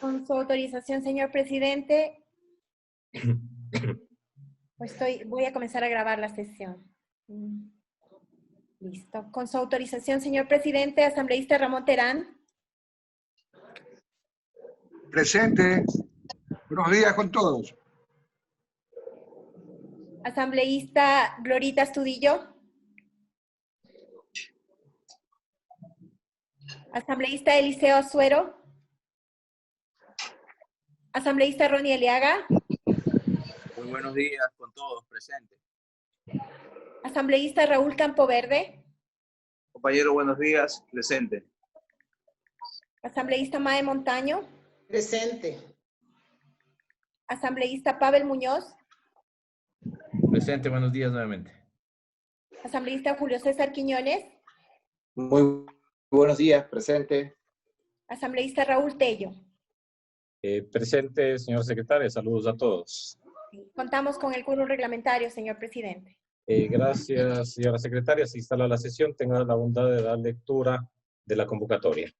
Con su autorización, señor presidente, voy a comenzar a grabar la sesión. Listo. Con su autorización, señor presidente, asambleísta Ramón Terán. Presente. Buenos días con todos. Asambleísta Glorita Astudillo. Asambleísta Eliseo Azuero. Asambleísta Ronnie Eliaga. Muy buenos días con todos, presente. Asambleísta Raúl Campoverde. Compañero, buenos días, presente. Asambleísta Mae Montaño. Presente. Asambleísta Pavel Muñoz. Presente, buenos días nuevamente. Asambleísta Julio César Quiñones. Muy buenos días, presente. Asambleísta Raúl Tello. Presente, señor secretario, saludos a todos. Contamos con el quórum reglamentario, señor presidente. Gracias, señora secretaria. Se instala la sesión. Tenga la bondad de dar lectura de la convocatoria.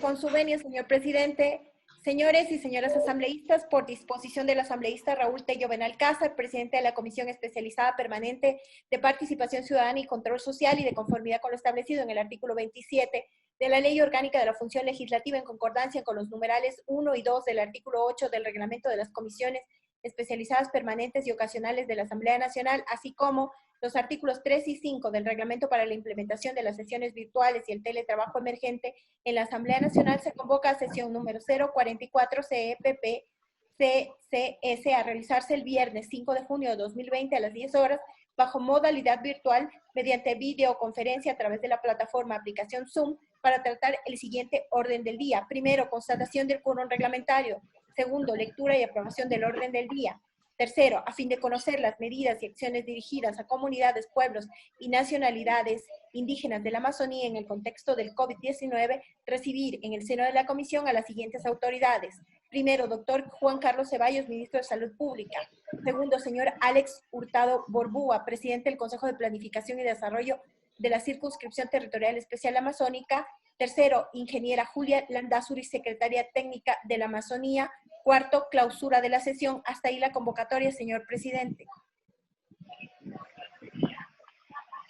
Con su venia, señor presidente, señores y señoras asambleístas, por disposición del asambleísta Raúl Tello Benalcázar, presidente de la Comisión Especializada Permanente de Participación Ciudadana y Control Social y de conformidad con lo establecido en el artículo 27 de la Ley Orgánica de la Función Legislativa en concordancia con los numerales 1 y 2 del artículo 8 del Reglamento de las Comisiones Especializadas Permanentes y Ocasionales de la Asamblea Nacional, así como los artículos 3 y 5 del Reglamento para la implementación de las sesiones virtuales y el teletrabajo emergente en la Asamblea Nacional, se convoca a sesión número 044 CEPP CCS a realizarse el viernes 5 de junio de 2020 a las 10 horas bajo modalidad virtual mediante videoconferencia a través de la plataforma aplicación Zoom para tratar el siguiente orden del día. Primero, constatación del quórum reglamentario. Segundo, lectura y aprobación del orden del día. Tercero, a fin de conocer las medidas y acciones dirigidas a comunidades, pueblos y nacionalidades indígenas de la Amazonía en el contexto del COVID-19, recibir en el seno de la comisión a las siguientes autoridades. Primero, doctor Juan Carlos Ceballos, ministro de Salud Pública. Segundo, señor Alex Hurtado Borbúa, presidente del Consejo de Planificación y Desarrollo de la Circunscripción Territorial Especial Amazónica. Tercero, ingeniera Julia Landázuri, secretaria técnica de la Amazonía. Cuarto, clausura de la sesión. Hasta ahí la convocatoria, señor presidente.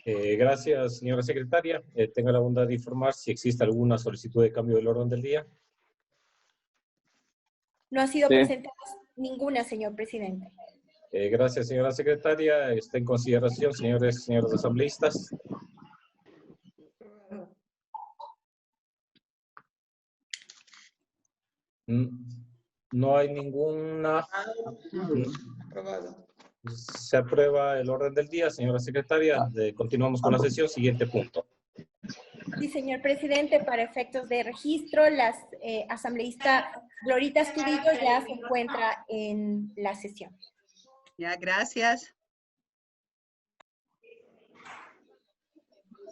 Gracias, señora secretaria. Tenga la bondad de informar si existe alguna solicitud de cambio del orden del día. No ha sido presentada ninguna, señor presidente. Gracias, señora secretaria. Está en consideración, señores y señoras asambleístas. No hay ninguna. Se aprueba el orden del día, señora secretaria. Continuamos con la sesión. Siguiente punto. Sí, señor presidente, para efectos de registro, la asambleísta Glorita Astudillo ya se encuentra en la sesión. Ya, gracias.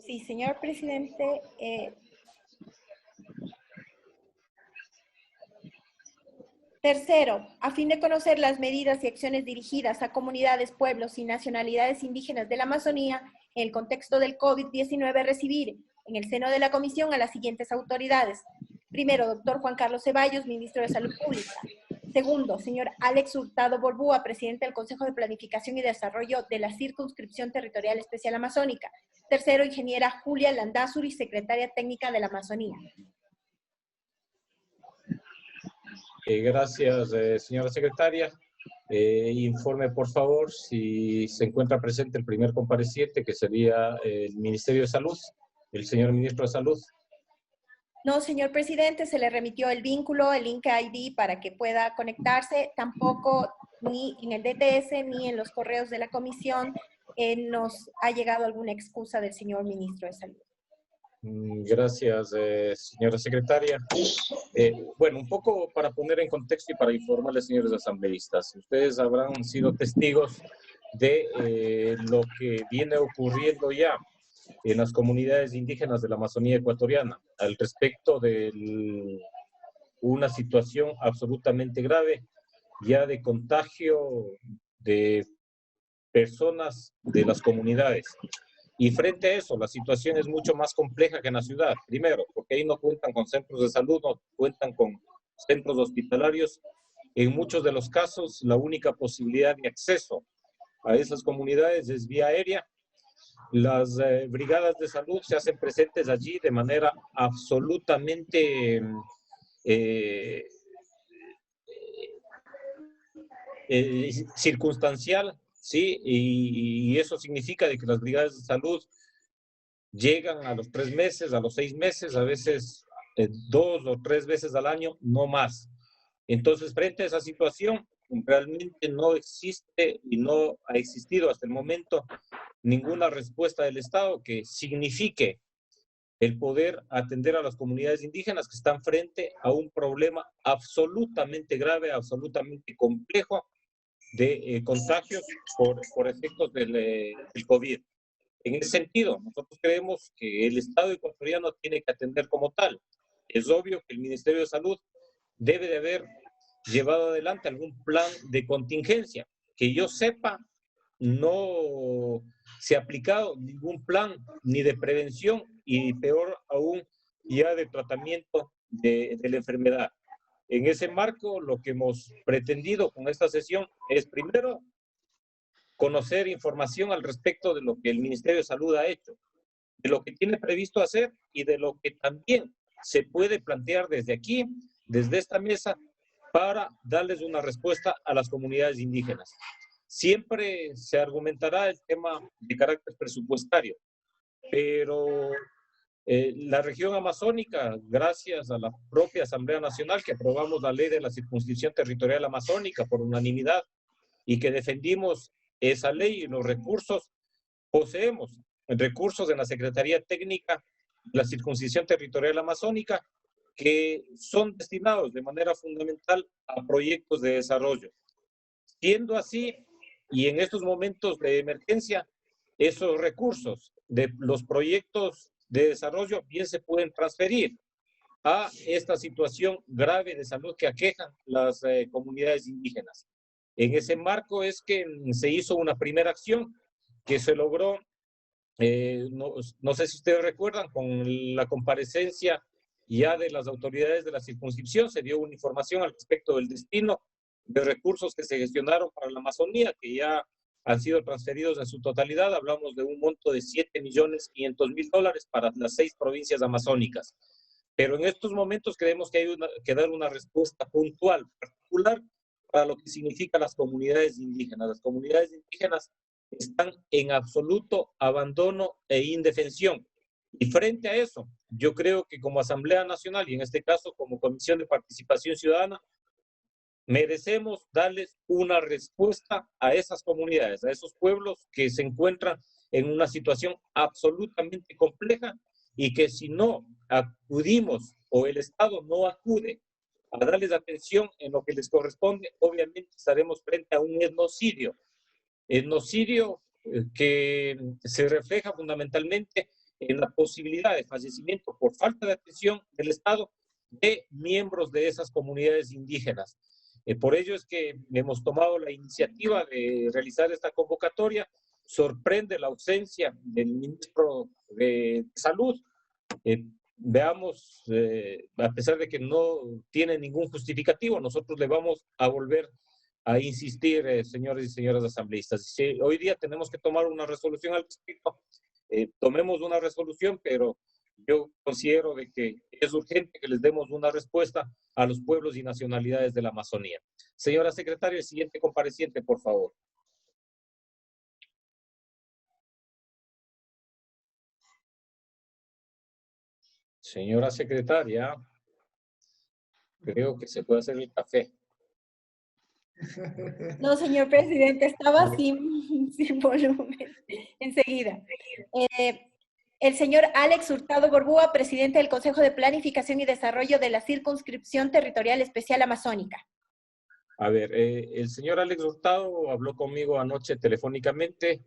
Sí, señor presidente. Tercero, a fin de conocer las medidas y acciones dirigidas a comunidades, pueblos y nacionalidades indígenas de la Amazonía en el contexto del COVID-19, recibir en el seno de la comisión a las siguientes autoridades. Primero, doctor Juan Carlos Ceballos, ministro de Salud Pública. Segundo, señor Alex Hurtado Borbúa, presidente del Consejo de Planificación y Desarrollo de la Circunscripción Territorial Especial Amazónica. Tercero, ingeniera Julia Landázuri, secretaria técnica de la Amazonía. Gracias, señora secretaria. Informe, por favor, si se encuentra presente el primer compareciente, que sería el Ministerio de Salud, el señor ministro de Salud. No, señor presidente, se le remitió el vínculo, el link ID para que pueda conectarse. Tampoco ni en el DTS ni en los correos de la comisión nos ha llegado alguna excusa del señor ministro de Salud. Gracias, señora secretaria. Bueno, un poco para poner en contexto y para informarles, señores asambleístas, ustedes habrán sido testigos de lo que viene ocurriendo ya en las comunidades indígenas de la Amazonía ecuatoriana al respecto de una situación absolutamente grave ya de contagio de personas de las comunidades. Y frente a eso, la situación es mucho más compleja que en la ciudad. Primero, porque ahí no cuentan con centros de salud, no cuentan con centros hospitalarios, en muchos de los casos, la única posibilidad de acceso a esas comunidades es vía aérea. Las brigadas de salud se hacen presentes allí de manera absolutamente circunstancial, ¿sí? Y eso significa de que las brigadas de salud llegan a los 3 meses, a los 6 meses, a veces 2 o 3 veces al año, no más. Entonces, frente a esa situación, realmente no existe y no ha existido hasta el momento ninguna respuesta del Estado que signifique el poder atender a las comunidades indígenas que están frente a un problema absolutamente grave, absolutamente complejo de contagios por efectos del COVID. En ese sentido, nosotros creemos que el Estado ecuatoriano tiene que atender como tal. Es obvio que el Ministerio de Salud debe de haber llevado adelante algún plan de contingencia. Que yo sepa, no se ha aplicado ningún plan ni de prevención y peor aún ya de tratamiento de la enfermedad. En ese marco, lo que hemos pretendido con esta sesión es primero conocer información al respecto de lo que el Ministerio de Salud ha hecho, de lo que tiene previsto hacer y de lo que también se puede plantear desde aquí, desde esta mesa, para darles una respuesta a las comunidades indígenas. Siempre se argumentará el tema de carácter presupuestario, pero la región amazónica, gracias a la propia Asamblea Nacional, que aprobamos la ley de la circunscripción territorial amazónica por unanimidad y que defendimos esa ley y los recursos, poseemos recursos en la Secretaría Técnica de la circunscripción territorial amazónica que son destinados de manera fundamental a proyectos de desarrollo. Siendo así, y en estos momentos de emergencia, esos recursos de los proyectos de desarrollo bien se pueden transferir a esta situación grave de salud que aquejan las comunidades indígenas. En ese marco es que se hizo una primera acción que se logró, no sé si ustedes recuerdan, con la comparecencia ya de las autoridades de la circunscripción, se dio una información al respecto del destino de recursos que se gestionaron para la Amazonía, que ya han sido transferidos en su totalidad. Hablamos de un monto de $7.500.000 para las 6 provincias amazónicas. Pero en estos momentos creemos que hay que dar una respuesta puntual, particular, para lo que significa las comunidades indígenas. Las comunidades indígenas están en absoluto abandono e indefensión. Y frente a eso, yo creo que como Asamblea Nacional, y en este caso como Comisión de Participación Ciudadana, merecemos darles una respuesta a esas comunidades, a esos pueblos que se encuentran en una situación absolutamente compleja y que si no acudimos o el Estado no acude a darles atención en lo que les corresponde, obviamente estaremos frente a un etnocidio. Etnocidio que se refleja fundamentalmente en la posibilidad de fallecimiento por falta de atención del Estado de miembros de esas comunidades indígenas. Por ello es que hemos tomado la iniciativa de realizar esta convocatoria. Sorprende la ausencia del ministro de Salud. Veamos, a pesar de que no tiene ningún justificativo, nosotros le vamos a volver a insistir, señores y señoras asambleístas. Si hoy día tenemos que tomar una resolución al respecto, tomemos una resolución, pero yo considero de que es urgente que les demos una respuesta a los pueblos y nacionalidades de la Amazonía. Señora secretaria, el siguiente compareciente, por favor. Señora secretaria, creo que se puede hacer el café. No, señor presidente, estaba sin volumen. Enseguida. El señor Alex Hurtado Borbúa, presidente del Consejo de Planificación y Desarrollo de la Circunscripción Territorial Especial Amazónica. A ver, el señor Alex Hurtado habló conmigo anoche telefónicamente,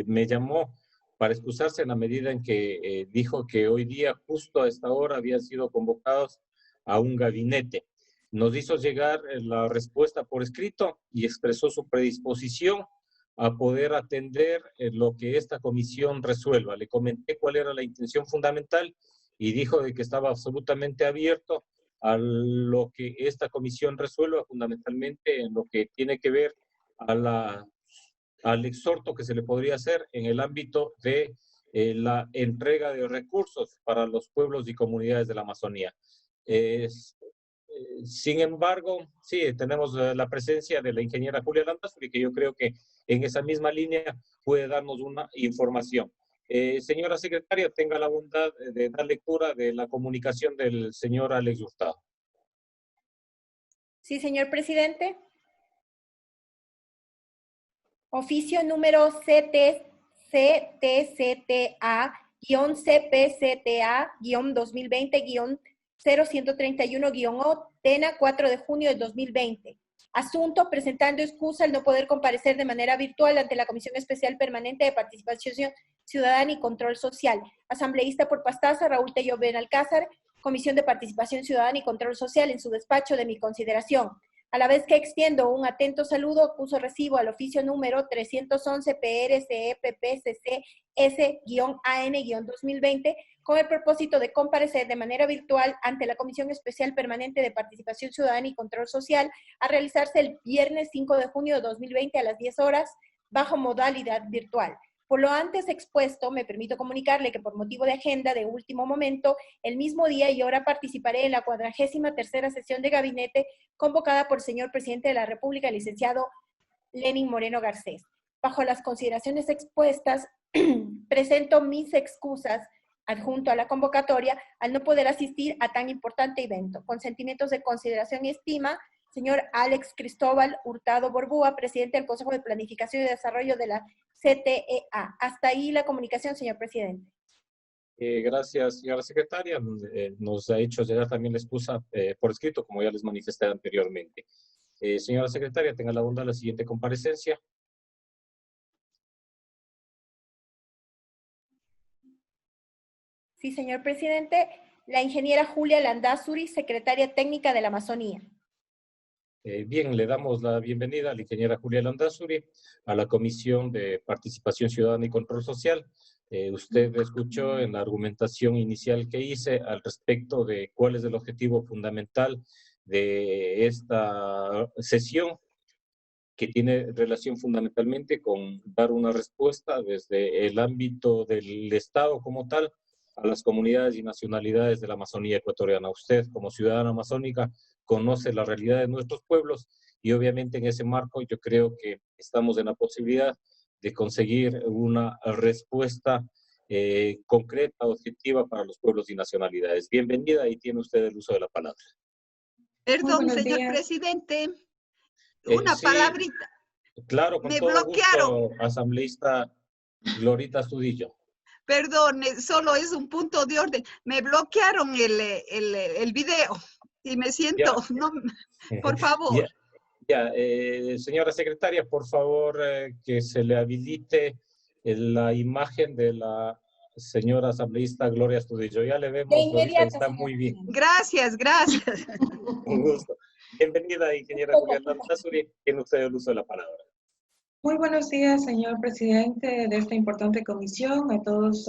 me llamó para excusarse en la medida en que dijo que hoy día, justo a esta hora, habían sido convocados a un gabinete. Nos hizo llegar la respuesta por escrito y expresó su predisposición a poder atender lo que esta comisión resuelva. Le comenté cuál era la intención fundamental y dijo de que estaba absolutamente abierto a lo que esta comisión resuelva, fundamentalmente en lo que tiene que ver al exhorto que se le podría hacer en el ámbito de la entrega de recursos para los pueblos y comunidades de la Amazonía. Sin embargo, sí, tenemos la presencia de la ingeniera Julia Landazuri, que yo creo que en esa misma línea puede darnos una información. Señora secretaria, tenga la bondad de dar lectura de la comunicación del señor Alex Hurtado. Sí, señor presidente. Oficio número CTCTA-CPCTA-2020-0131-O, TENA 4 de junio de 2020. Asunto, presentando excusa al no poder comparecer de manera virtual ante la Comisión Especial Permanente de Participación Ciudadana y Control Social. Asambleísta por Pastaza, Raúl Tello Benalcázar, Comisión de Participación Ciudadana y Control Social, en su despacho de mi consideración. A la vez que extiendo un atento saludo, acuso recibo al oficio número 311 PRCEPPCC-S-AN-2020 con el propósito de comparecer de manera virtual ante la Comisión Especial Permanente de Participación Ciudadana y Control Social a realizarse el viernes 5 de junio de 2020 a las 10 horas bajo modalidad virtual. Por lo antes expuesto, me permito comunicarle que por motivo de agenda de último momento, el mismo día y hora participaré en la 43ª sesión de gabinete convocada por el señor presidente de la República, el licenciado Lenín Moreno Garcés. Bajo las consideraciones expuestas, presento mis excusas adjunto a la convocatoria al no poder asistir a tan importante evento. Con sentimientos de consideración y estima, señor Alex Cristóbal Hurtado Borbúa, presidente del Consejo de Planificación y Desarrollo de la CTEA. Hasta ahí la comunicación, señor presidente. Gracias, señora secretaria. Nos ha hecho llegar también la excusa por escrito, como ya les manifesté anteriormente. Señora secretaria, tenga la bondad de la siguiente comparecencia. Sí, señor presidente. La ingeniera Julia Landazuri, secretaria técnica de la Amazonía. Bien, le damos la bienvenida a la ingeniera Julia Landazuri a la Comisión de Participación Ciudadana y Control Social. Usted escuchó en la argumentación inicial que hice al respecto de cuál es el objetivo fundamental de esta sesión, que tiene relación fundamentalmente con dar una respuesta desde el ámbito del Estado como tal a las comunidades y nacionalidades de la Amazonía ecuatoriana. Usted, como ciudadana amazónica, conoce la realidad de nuestros pueblos y obviamente en ese marco yo creo que estamos en la posibilidad de conseguir una respuesta concreta, objetiva para los pueblos y nacionalidades. Bienvenida y tiene usted el uso de la palabra. Perdón, señor presidente. Una sí, palabrita. Claro, con Me todo bloquearon. gusto, asambleísta Glorita Astudillo. Perdón, solo es un punto de orden. Me bloquearon el video y me siento, no, por favor. Señora secretaria, por favor, que se le habilite la imagen de la señora asambleísta Gloria Astudillo. Ya le vemos, Glorita, está muy bien. Gracias, gracias. Un gusto. Bienvenida, ingeniera Julia Landazuri. Tiene usted el uso de la palabra. Muy buenos días, señor presidente de esta importante comisión, a todos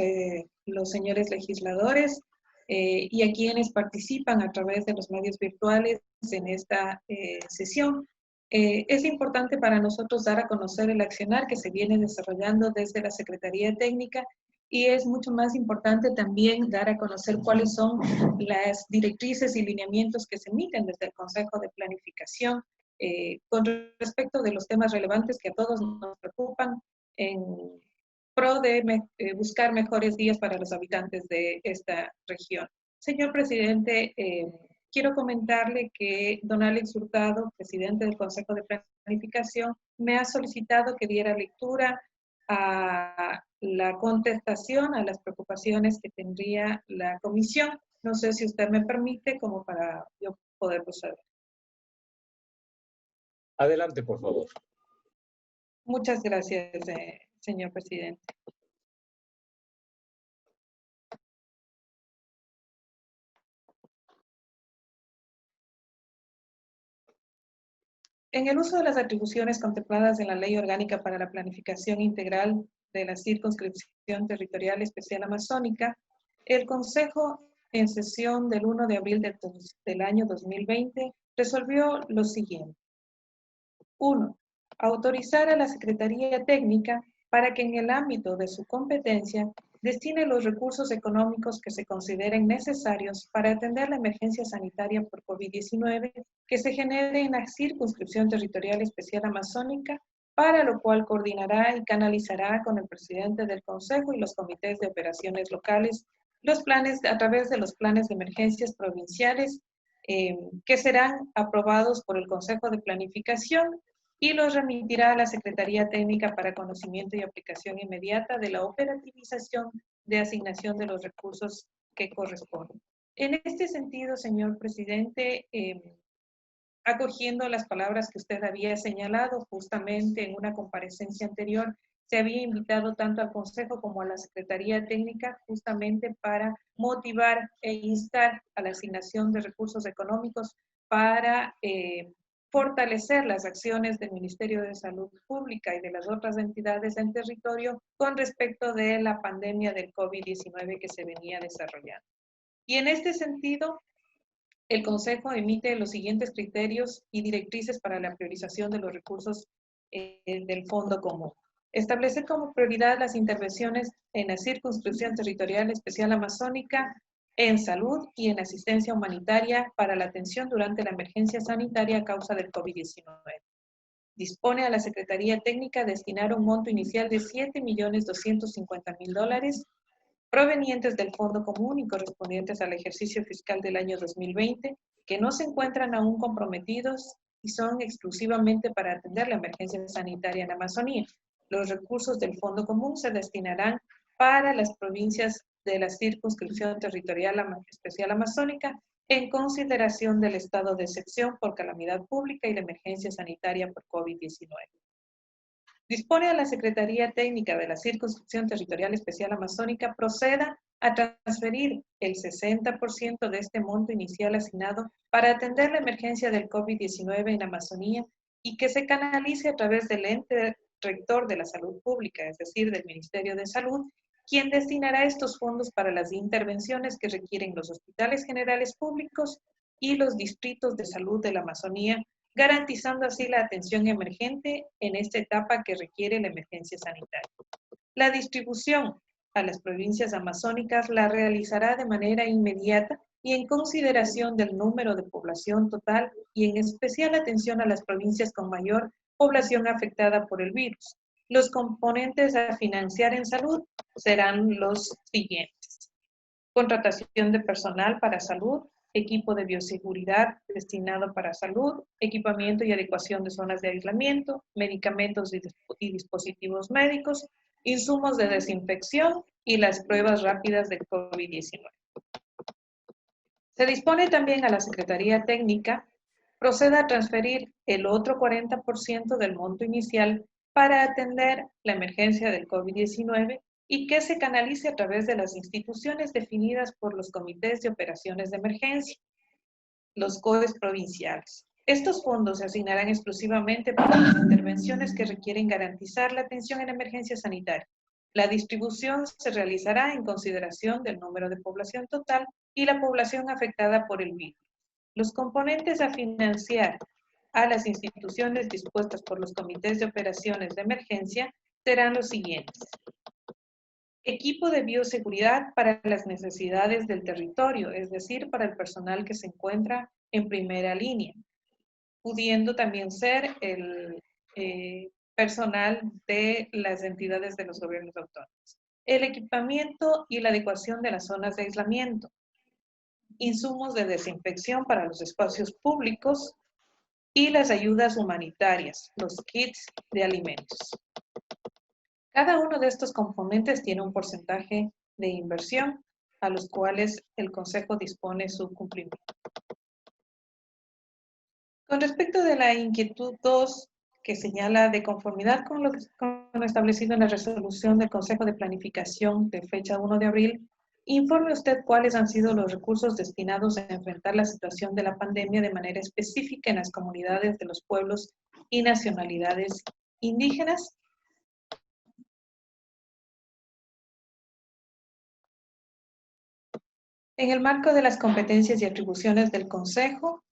los señores legisladores y a quienes participan a través de los medios virtuales en esta sesión. Es importante para nosotros dar a conocer el accionar que se viene desarrollando desde la Secretaría Técnica y es mucho más importante también dar a conocer cuáles son las directrices y lineamientos que se emiten desde el Consejo de Planificación con respecto de los temas relevantes que a todos nos preocupan en pro de buscar mejores días para los habitantes de esta región. Señor presidente, quiero comentarle que don Alex Hurtado, presidente del Consejo de Planificación, me ha solicitado que diera lectura a la contestación a las preocupaciones que tendría la comisión. No sé si usted me permite como para yo poder proceder. Adelante, por favor. Muchas gracias, señor presidente. En el uso de las atribuciones contempladas en la Ley Orgánica para la Planificación Integral de la Circunscripción Territorial Especial Amazónica, el Consejo en sesión del 1 de abril del año 2020, resolvió lo siguiente. 1. Autorizar a la Secretaría Técnica para que en el ámbito de su competencia destine los recursos económicos que se consideren necesarios para atender la emergencia sanitaria por COVID-19 que se genere en la Circunscripción Territorial Especial Amazónica, para lo cual coordinará y canalizará con el presidente del Consejo y los comités de operaciones locales los planes a través de los planes de emergencias provinciales que serán aprobados por el Consejo de Planificación y los remitirá a la Secretaría Técnica para conocimiento y aplicación inmediata de la operativización de asignación de los recursos que corresponden. En este sentido, señor presidente, acogiendo las palabras que usted había señalado justamente en una comparecencia anterior, se había invitado tanto al Consejo como a la Secretaría Técnica justamente para motivar e instar a la asignación de recursos económicos para fortalecer las acciones del Ministerio de Salud Pública y de las otras entidades del territorio con respecto de la pandemia del COVID-19 que se venía desarrollando. Y en este sentido, el Consejo emite los siguientes criterios y directrices para la priorización de los recursos del Fondo Común. Establecer como prioridad las intervenciones en la Circunscripción Territorial Especial Amazónica en salud y en asistencia humanitaria para la atención durante la emergencia sanitaria a causa del COVID-19. Dispone a la Secretaría Técnica destinar un monto inicial de $7.250.000 provenientes del Fondo Común y correspondientes al ejercicio fiscal del año 2020, que no se encuentran aún comprometidos y son exclusivamente para atender la emergencia sanitaria en Amazonía. Los recursos del Fondo Común se destinarán para las provincias de la Circunscripción Territorial Especial Amazónica en consideración del estado de excepción por calamidad pública y la emergencia sanitaria por COVID-19. Dispone a la Secretaría Técnica de la Circunscripción Territorial Especial Amazónica proceda a transferir el 60% de este monto inicial asignado para atender la emergencia del COVID-19 en Amazonía y que se canalice a través del ente rector de la salud pública, es decir, del Ministerio de Salud, quien destinará estos fondos para las intervenciones que requieren los hospitales generales públicos y los distritos de salud de la Amazonía, garantizando así la atención emergente en esta etapa que requiere la emergencia sanitaria. La distribución a las provincias amazónicas la realizará de manera inmediata y en consideración del número de población total y en especial atención a las provincias con mayor población afectada por el virus. Los componentes a financiar en salud serán los siguientes: contratación de personal para salud, equipo de bioseguridad destinado para salud, equipamiento y adecuación de zonas de aislamiento, medicamentos y dispositivos médicos, insumos de desinfección y las pruebas rápidas del COVID-19. Se dispone también a la Secretaría Técnica proceda a transferir el otro 40% del monto inicial para atender la emergencia del COVID-19 y que se canalice a través de las instituciones definidas por los comités de operaciones de emergencia, los COEs provinciales. Estos fondos se asignarán exclusivamente para las intervenciones que requieren garantizar la atención en emergencia sanitaria. La distribución se realizará en consideración del número de población total y la población afectada por el virus. Los componentes a financiar a las instituciones dispuestas por los comités de operaciones de emergencia serán los siguientes: equipo de bioseguridad para las necesidades del territorio, es decir, para el personal que se encuentra en primera línea, pudiendo también ser el personal de las entidades de los gobiernos autónomos. El equipamiento y la adecuación de las zonas de aislamiento, insumos de desinfección para los espacios públicos y las ayudas humanitarias, los kits de alimentos. Cada uno de estos componentes tiene un porcentaje de inversión a los cuales el Consejo dispone su cumplimiento. Con respecto de la inquietud 2, que señala de conformidad con lo establecido en la resolución del Consejo de Planificación de fecha 1 de abril, informe usted cuáles han sido los recursos destinados a enfrentar la situación de la pandemia de manera específica en las comunidades de los pueblos y nacionalidades indígenas. En el marco de las competencias y atribuciones del Consejo,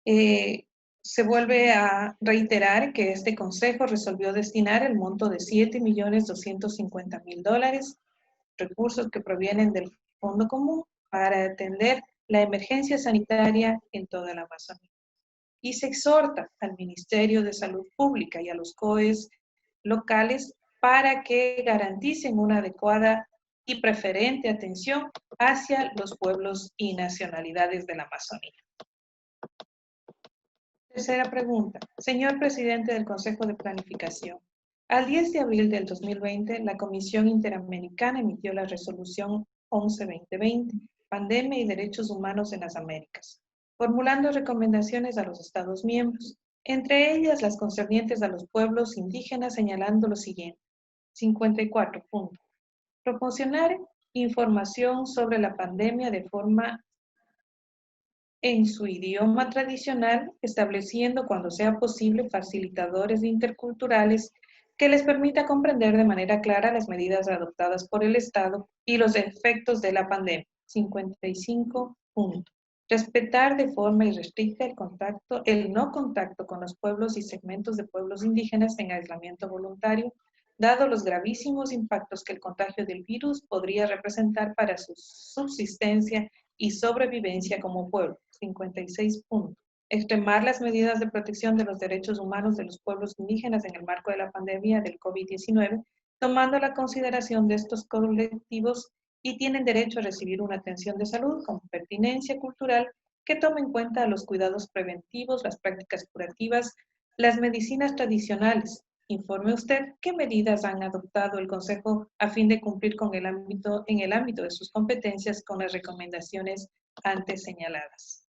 se vuelve a reiterar que este Consejo resolvió destinar el monto de $7.250.000, recursos que provienen del Fondo Común, para atender la emergencia sanitaria en toda la Amazonía. Y se exhorta al Ministerio de Salud Pública y a los COEs locales para que garanticen una adecuada y preferente atención hacia los pueblos y nacionalidades de la Amazonía. Tercera pregunta. Señor Presidente del Consejo de Planificación, al 10 de abril del 2020, la Comisión Interamericana emitió la Resolución 11-2020, Pandemia y Derechos Humanos en las Américas, formulando recomendaciones a los Estados miembros, entre ellas las concernientes a los pueblos indígenas, señalando lo siguiente. 54 puntos. Proporcionar información sobre la pandemia de forma en su idioma tradicional, estableciendo cuando sea posible facilitadores interculturales que les permita comprender de manera clara las medidas adoptadas por el Estado y los efectos de la pandemia. 55 puntos. Respetar de forma irrestricta el no contacto con los pueblos y segmentos de pueblos indígenas en aislamiento voluntario, dado los gravísimos impactos que el contagio del virus podría representar para su subsistencia y sobrevivencia como pueblo. 56 puntos. Extremar las medidas de protección de los derechos humanos de los pueblos indígenas en el marco de la pandemia del COVID-19, tomando la consideración de estos colectivos y tienen derecho a recibir una atención de salud con pertinencia cultural que tome en cuenta los cuidados preventivos, las prácticas curativas, las medicinas tradicionales. Informe usted qué medidas han adoptado el Consejo a fin de cumplir con en el ámbito de sus competencias con las recomendaciones antes señaladas.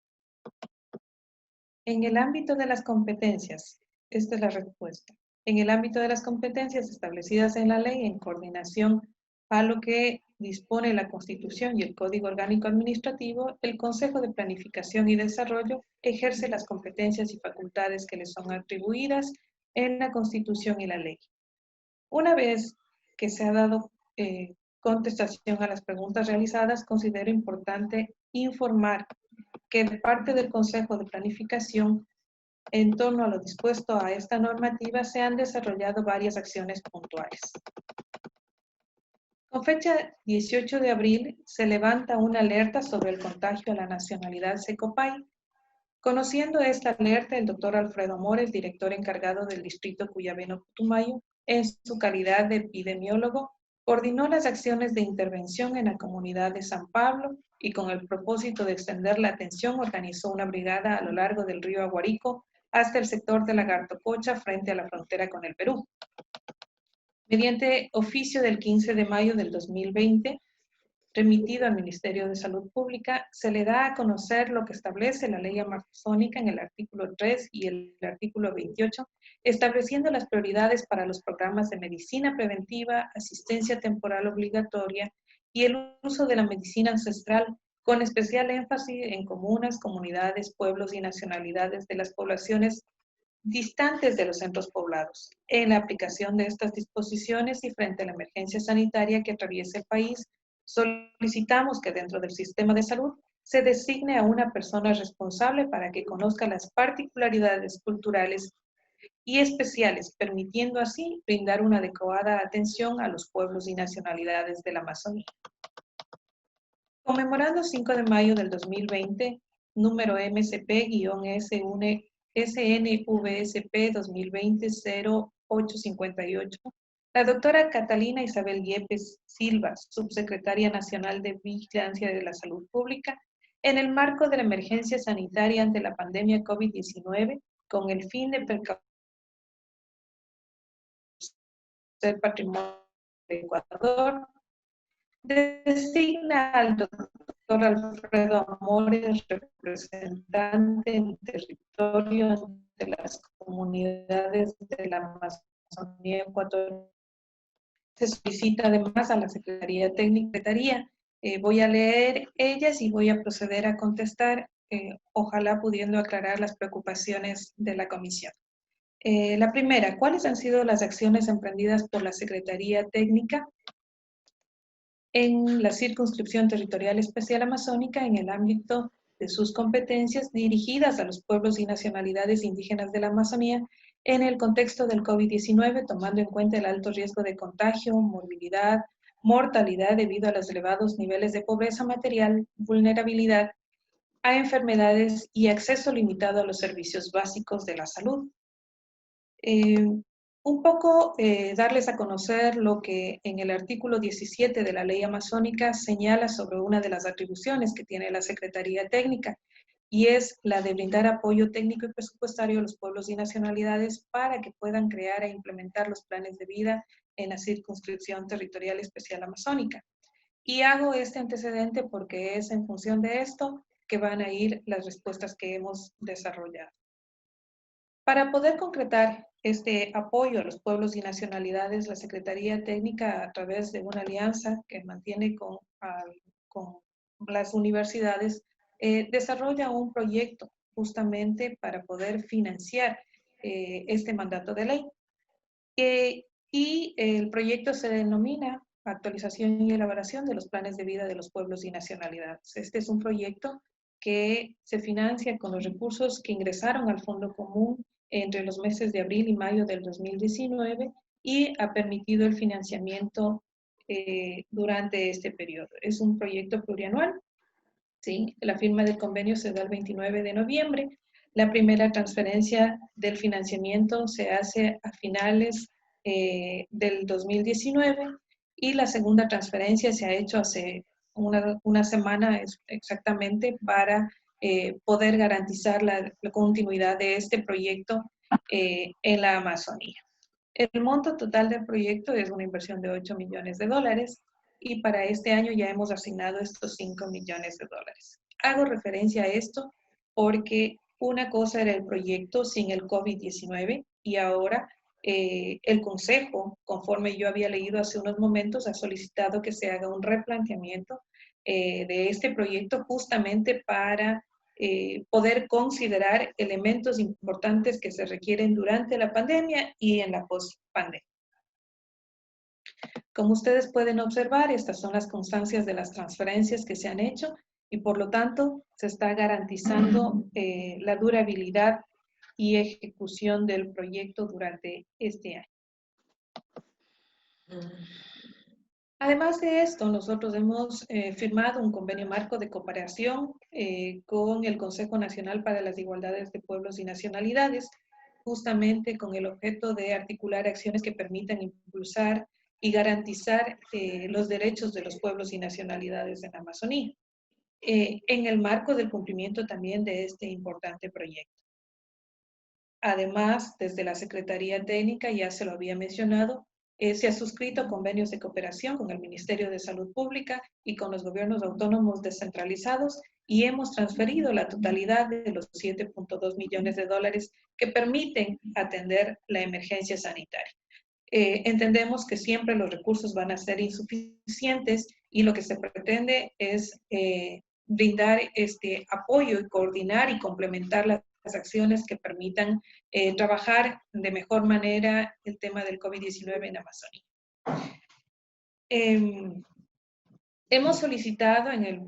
En el ámbito de las competencias, esta es la respuesta. En el ámbito de las competencias establecidas en la ley, en coordinación a lo que dispone la Constitución y el Código Orgánico Administrativo, el Consejo de Planificación y Desarrollo ejerce las competencias y facultades que le son atribuidas en la Constitución y la ley. Una vez que se ha dado contestación a las preguntas realizadas, considero importante informar que de parte del Consejo de Planificación, en torno a lo dispuesto a esta normativa, se han desarrollado varias acciones puntuales. Con fecha 18 de abril, se levanta una alerta sobre el contagio a la nacionalidad Secopay. Conociendo esta alerta, el doctor Alfredo Mores, director encargado del distrito Cuyabeno-Putumayo, en su calidad de epidemiólogo, coordinó las acciones de intervención en la comunidad de San Pablo y con el propósito de extender la atención organizó una brigada a lo largo del río Aguarico hasta el sector de Lagartococha frente a la frontera con el Perú. Mediante oficio del 15 de mayo del 2020, remitido al Ministerio de Salud Pública, se le da a conocer lo que establece la ley amazónica en el artículo 3 y el artículo 28, estableciendo las prioridades para los programas de medicina preventiva, asistencia temporal obligatoria y el uso de la medicina ancestral, con especial énfasis en comunas, comunidades, pueblos y nacionalidades de las poblaciones distantes de los centros poblados. En la aplicación de estas disposiciones y frente a la emergencia sanitaria que atraviesa el país, solicitamos que dentro del sistema de salud se designe a una persona responsable para que conozca las particularidades culturales y especiales, permitiendo así brindar una adecuada atención a los pueblos y nacionalidades de la Amazonía. Conmemorando 5 de mayo del 2020, número MSP-SNVSP 2020-0858, la doctora Catalina Isabel Yepes Silva, subsecretaria nacional de Vigilancia de la Salud Pública, en el marco de la emergencia sanitaria ante la pandemia COVID-19, con el fin de precaución del patrimonio de Ecuador, designa al doctor Alfredo Amores, representante en territorio de las comunidades de la Amazonía ecuatoriana. Se solicita además a la Secretaría Técnica. Voy a leer ellas y voy a proceder a contestar, ojalá pudiendo aclarar las preocupaciones de la comisión. La primera, ¿cuáles han sido las acciones emprendidas por la Secretaría Técnica en la Circunscripción Territorial Especial Amazónica en el ámbito de sus competencias dirigidas a los pueblos y nacionalidades indígenas de la Amazonía en el contexto del COVID-19, tomando en cuenta el alto riesgo de contagio, morbilidad, mortalidad debido a los elevados niveles de pobreza material, vulnerabilidad a enfermedades y acceso limitado a los servicios básicos de la salud. Un poco darles a conocer lo que en el artículo 17 de la Ley Amazónica señala sobre una de las atribuciones que tiene la Secretaría Técnica, y es la de brindar apoyo técnico y presupuestario a los pueblos y nacionalidades para que puedan crear e implementar los planes de vida en la Circunscripción Territorial Especial Amazónica. Y hago este antecedente porque es en función de esto que van a ir las respuestas que hemos desarrollado. Para poder concretar este apoyo a los pueblos y nacionalidades, la Secretaría Técnica, a través de una alianza que mantiene con las universidades, desarrolla un proyecto justamente para poder financiar este mandato de ley. Y el proyecto se denomina Actualización y elaboración de los planes de vida de los pueblos y nacionalidades. Este es un proyecto que se financia con los recursos que ingresaron al Fondo Común entre los meses de abril y mayo del 2019 y ha permitido el financiamiento durante este periodo. Es un proyecto plurianual, ¿sí? La firma del convenio se da el 29 de noviembre. La primera transferencia del financiamiento se hace a finales del 2019 y la segunda transferencia se ha hecho hace una semana exactamente para poder garantizar la continuidad de este proyecto en la Amazonía. El monto total del proyecto es una inversión de 8 millones de dólares y para este año ya hemos asignado estos 5 millones de dólares. Hago referencia a esto porque una cosa era el proyecto sin el COVID-19 y ahora el Consejo, conforme yo había leído hace unos momentos, ha solicitado que se haga un replanteamiento de este proyecto justamente para poder considerar elementos importantes que se requieren durante la pandemia y en la post-pandemia. Como ustedes pueden observar, estas son las constancias de las transferencias que se han hecho y por lo tanto se está garantizando la durabilidad y ejecución del proyecto durante este año. Además de esto, nosotros hemos firmado un convenio marco de cooperación con el Consejo Nacional para las Igualdades de Pueblos y Nacionalidades, justamente con el objeto de articular acciones que permitan impulsar y garantizar los derechos de los pueblos y nacionalidades en la Amazonía, en el marco del cumplimiento también de este importante proyecto. Además, desde la Secretaría Técnica, ya se lo había mencionado, se ha suscrito convenios de cooperación con el Ministerio de Salud Pública y con los gobiernos autónomos descentralizados y hemos transferido la totalidad de los 7.2 millones de dólares que permiten atender la emergencia sanitaria. Entendemos que siempre los recursos van a ser insuficientes y lo que se pretende es brindar este apoyo y coordinar y complementar las acciones que permitan trabajar de mejor manera el tema del COVID-19 en Amazonía. Hemos solicitado en el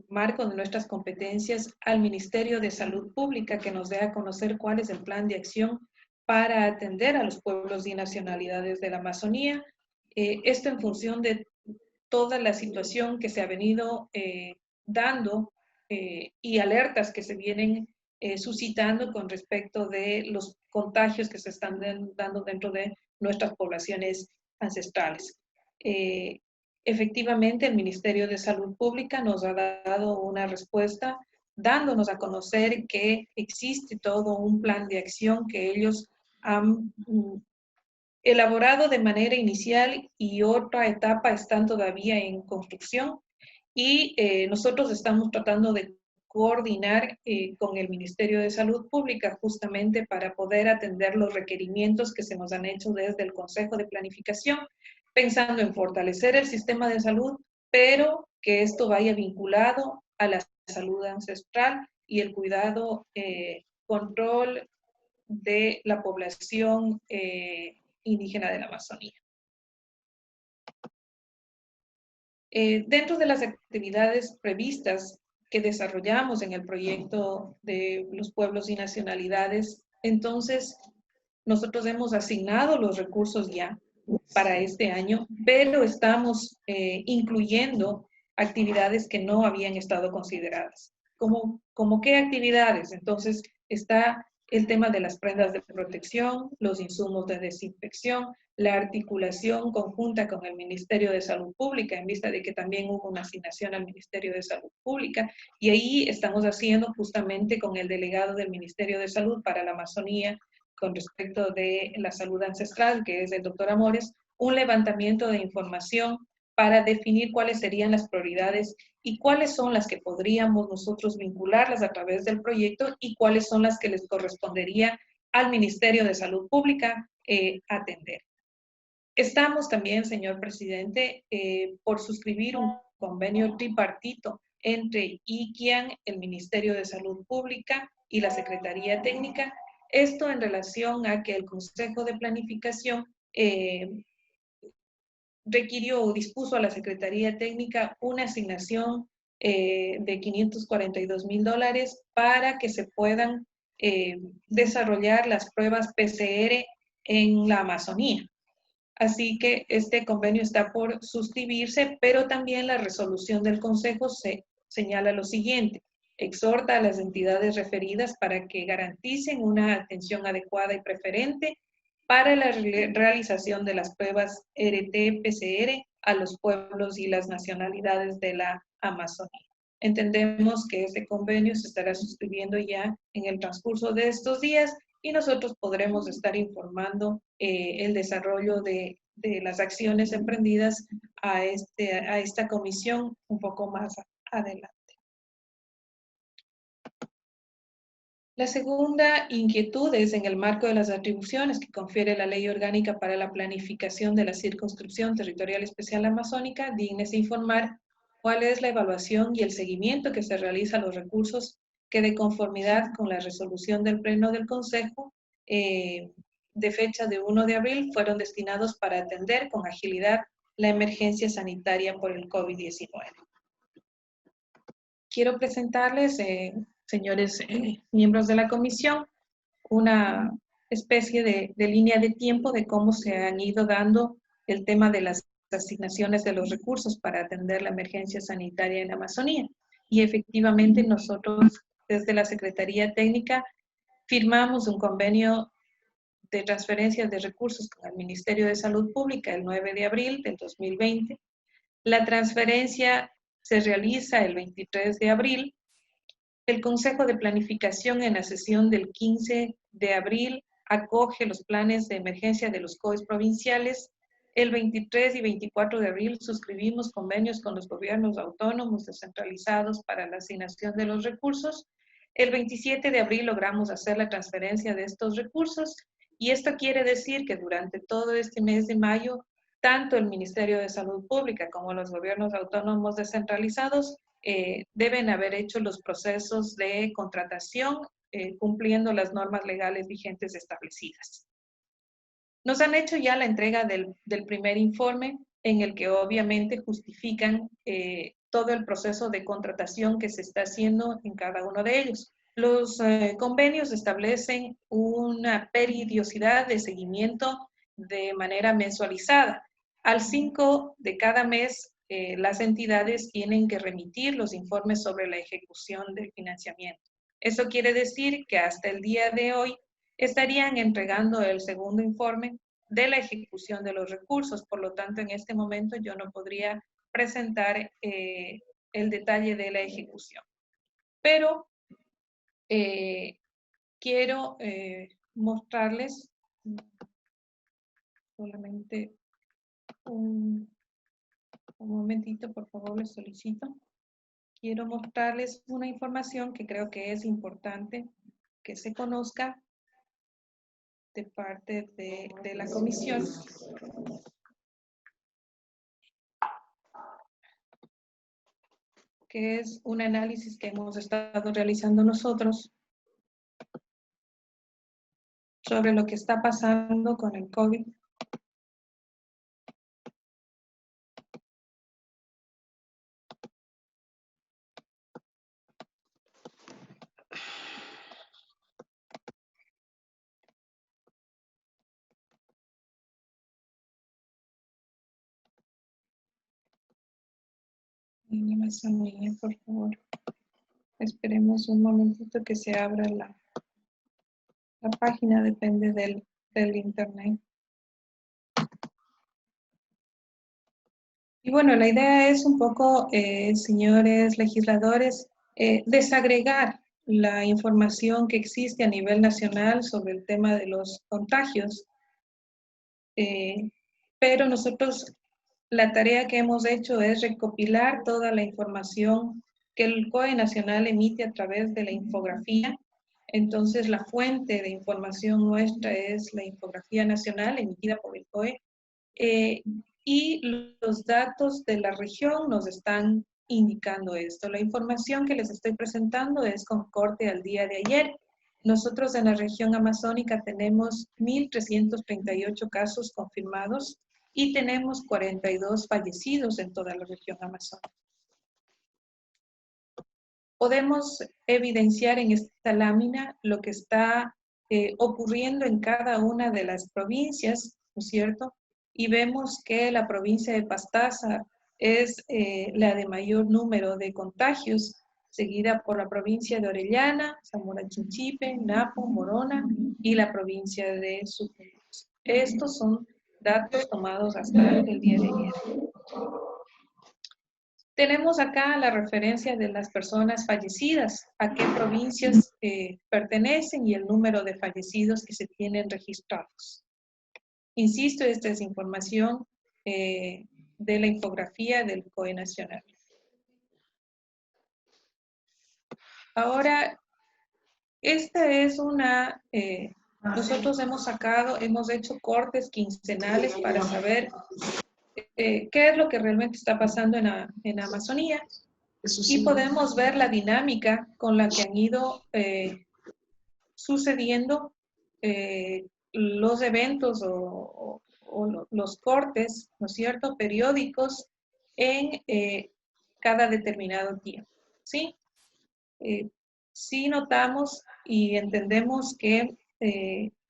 marco de nuestras competencias al Ministerio de Salud Pública que nos dé a conocer cuál es el plan de acción para atender a los pueblos y nacionalidades de la Amazonía. Esto en función de toda la situación que se ha venido dando y alertas que se vienen suscitando con respecto de los contagios que se están dando dentro de nuestras poblaciones ancestrales. Efectivamente, el Ministerio de Salud Pública nos ha dado una respuesta dándonos a conocer que existe todo un plan de acción que ellos han elaborado de manera inicial y otra etapa están todavía en construcción y nosotros estamos tratando de coordinar con el Ministerio de Salud Pública justamente para poder atender los requerimientos que se nos han hecho desde el Consejo de Planificación, pensando en fortalecer el sistema de salud, pero que esto vaya vinculado a la salud ancestral y el cuidado, control de la población indígena de la Amazonía. Dentro de las actividades previstas que desarrollamos en el proyecto de los pueblos y nacionalidades, entonces nosotros hemos asignado los recursos ya para este año, pero estamos incluyendo actividades que no habían estado consideradas. ¿Cómo qué actividades? Entonces está el tema de las prendas de protección, los insumos de desinfección, la articulación conjunta con el Ministerio de Salud Pública, en vista de que también hubo una asignación al Ministerio de Salud Pública, y ahí estamos haciendo justamente con el delegado del Ministerio de Salud para la Amazonía, con respecto de la salud ancestral, que es el doctor Amores, un levantamiento de información para definir cuáles serían las prioridades y cuáles son las que podríamos nosotros vincularlas a través del proyecto y cuáles son las que les correspondería al Ministerio de Salud Pública atender. Estamos también, señor presidente, por suscribir un convenio tripartito entre ICIAN, el Ministerio de Salud Pública y la Secretaría Técnica. Esto en relación a que el Consejo de Planificación requirió o dispuso a la Secretaría Técnica una asignación de $542,000 para que se puedan desarrollar las pruebas PCR en la Amazonía. Así que este convenio está por suscribirse, pero también la resolución del Consejo se señala lo siguiente: exhorta a las entidades referidas para que garanticen una atención adecuada y preferente para la realización de las pruebas RT-PCR a los pueblos y las nacionalidades de la Amazonía. Entendemos que este convenio se estará suscribiendo ya en el transcurso de estos días y nosotros podremos estar informando el desarrollo de las acciones emprendidas a esta comisión un poco más adelante. La segunda inquietud es en el marco de las atribuciones que confiere la Ley Orgánica para la Planificación de la Circunscripción Territorial Especial Amazónica. Dígnese informar cuál es la evaluación y el seguimiento que se realiza a los recursos que, de conformidad con la resolución del Pleno del Consejo de fecha de 1 de abril, fueron destinados para atender con agilidad la emergencia sanitaria por el COVID-19. Quiero presentarles, señores miembros de la comisión, una especie de línea de tiempo de cómo se han ido dando el tema de las asignaciones de los recursos para atender la emergencia sanitaria en la Amazonía. Y efectivamente nosotros desde la Secretaría Técnica firmamos un convenio de transferencias de recursos con el Ministerio de Salud Pública el 9 de abril del 2020. La transferencia se realiza el 23 de abril. El Consejo de Planificación en la sesión del 15 de abril acoge los planes de emergencia de los COEs provinciales. El 23 y 24 de abril suscribimos convenios con los gobiernos autónomos descentralizados para la asignación de los recursos. El 27 de abril logramos hacer la transferencia de estos recursos y esto quiere decir que durante todo este mes de mayo, tanto el Ministerio de Salud Pública como los gobiernos autónomos descentralizados deben haber hecho los procesos de contratación cumpliendo las normas legales vigentes establecidas. Nos han hecho ya la entrega del primer informe en el que obviamente justifican todo el proceso de contratación que se está haciendo en cada uno de ellos. Los convenios establecen una periodicidad de seguimiento de manera mensualizada. Al 5 de cada mes, las entidades tienen que remitir los informes sobre la ejecución del financiamiento. Eso quiere decir que hasta el día de hoy estarían entregando el segundo informe de la ejecución de los recursos. Por lo tanto, en este momento yo no podría presentar el detalle de la ejecución. Pero quiero mostrarles solamente un momentito, por favor, les solicito. Quiero mostrarles una información que creo que es importante que se conozca de parte de la comisión. Que es un análisis que hemos estado realizando nosotros sobre lo que está pasando con el COVID En Amazonía, por favor. Esperemos un momentito que se abra la página, depende del internet. Y bueno, la idea es un poco, señores legisladores, desagregar la información que existe a nivel nacional sobre el tema de los contagios. Pero nosotros, la tarea que hemos hecho es recopilar toda la información que el COE Nacional emite a través de la infografía. Entonces, la fuente de información nuestra es la infografía nacional emitida por el COE. Y los datos de la región nos están indicando esto. La información que les estoy presentando es con corte al día de ayer. Nosotros en la región amazónica tenemos 1.338 casos confirmados y tenemos 42 fallecidos en toda la región amazónica. Podemos evidenciar en esta lámina lo que está ocurriendo en cada una de las provincias, ¿no es cierto? Y vemos que la provincia de Pastaza es la de mayor número de contagios, seguida por la provincia de Orellana, Zamora Chinchipe, Napo, Morona y la provincia de Sucumbios. Estos son datos tomados hasta el día de ayer. Tenemos acá la referencia de las personas fallecidas, a qué provincias pertenecen y el número de fallecidos que se tienen registrados. Insisto, esta es información de la infografía del COE Nacional. Ahora, esta es una, nosotros hemos hecho cortes quincenales para saber qué es lo que realmente está pasando en Amazonía. Y podemos ver la dinámica con la que han ido sucediendo los eventos o los cortes, ¿no es cierto?, periódicos en cada determinado tiempo, ¿sí? Sí notamos y entendemos que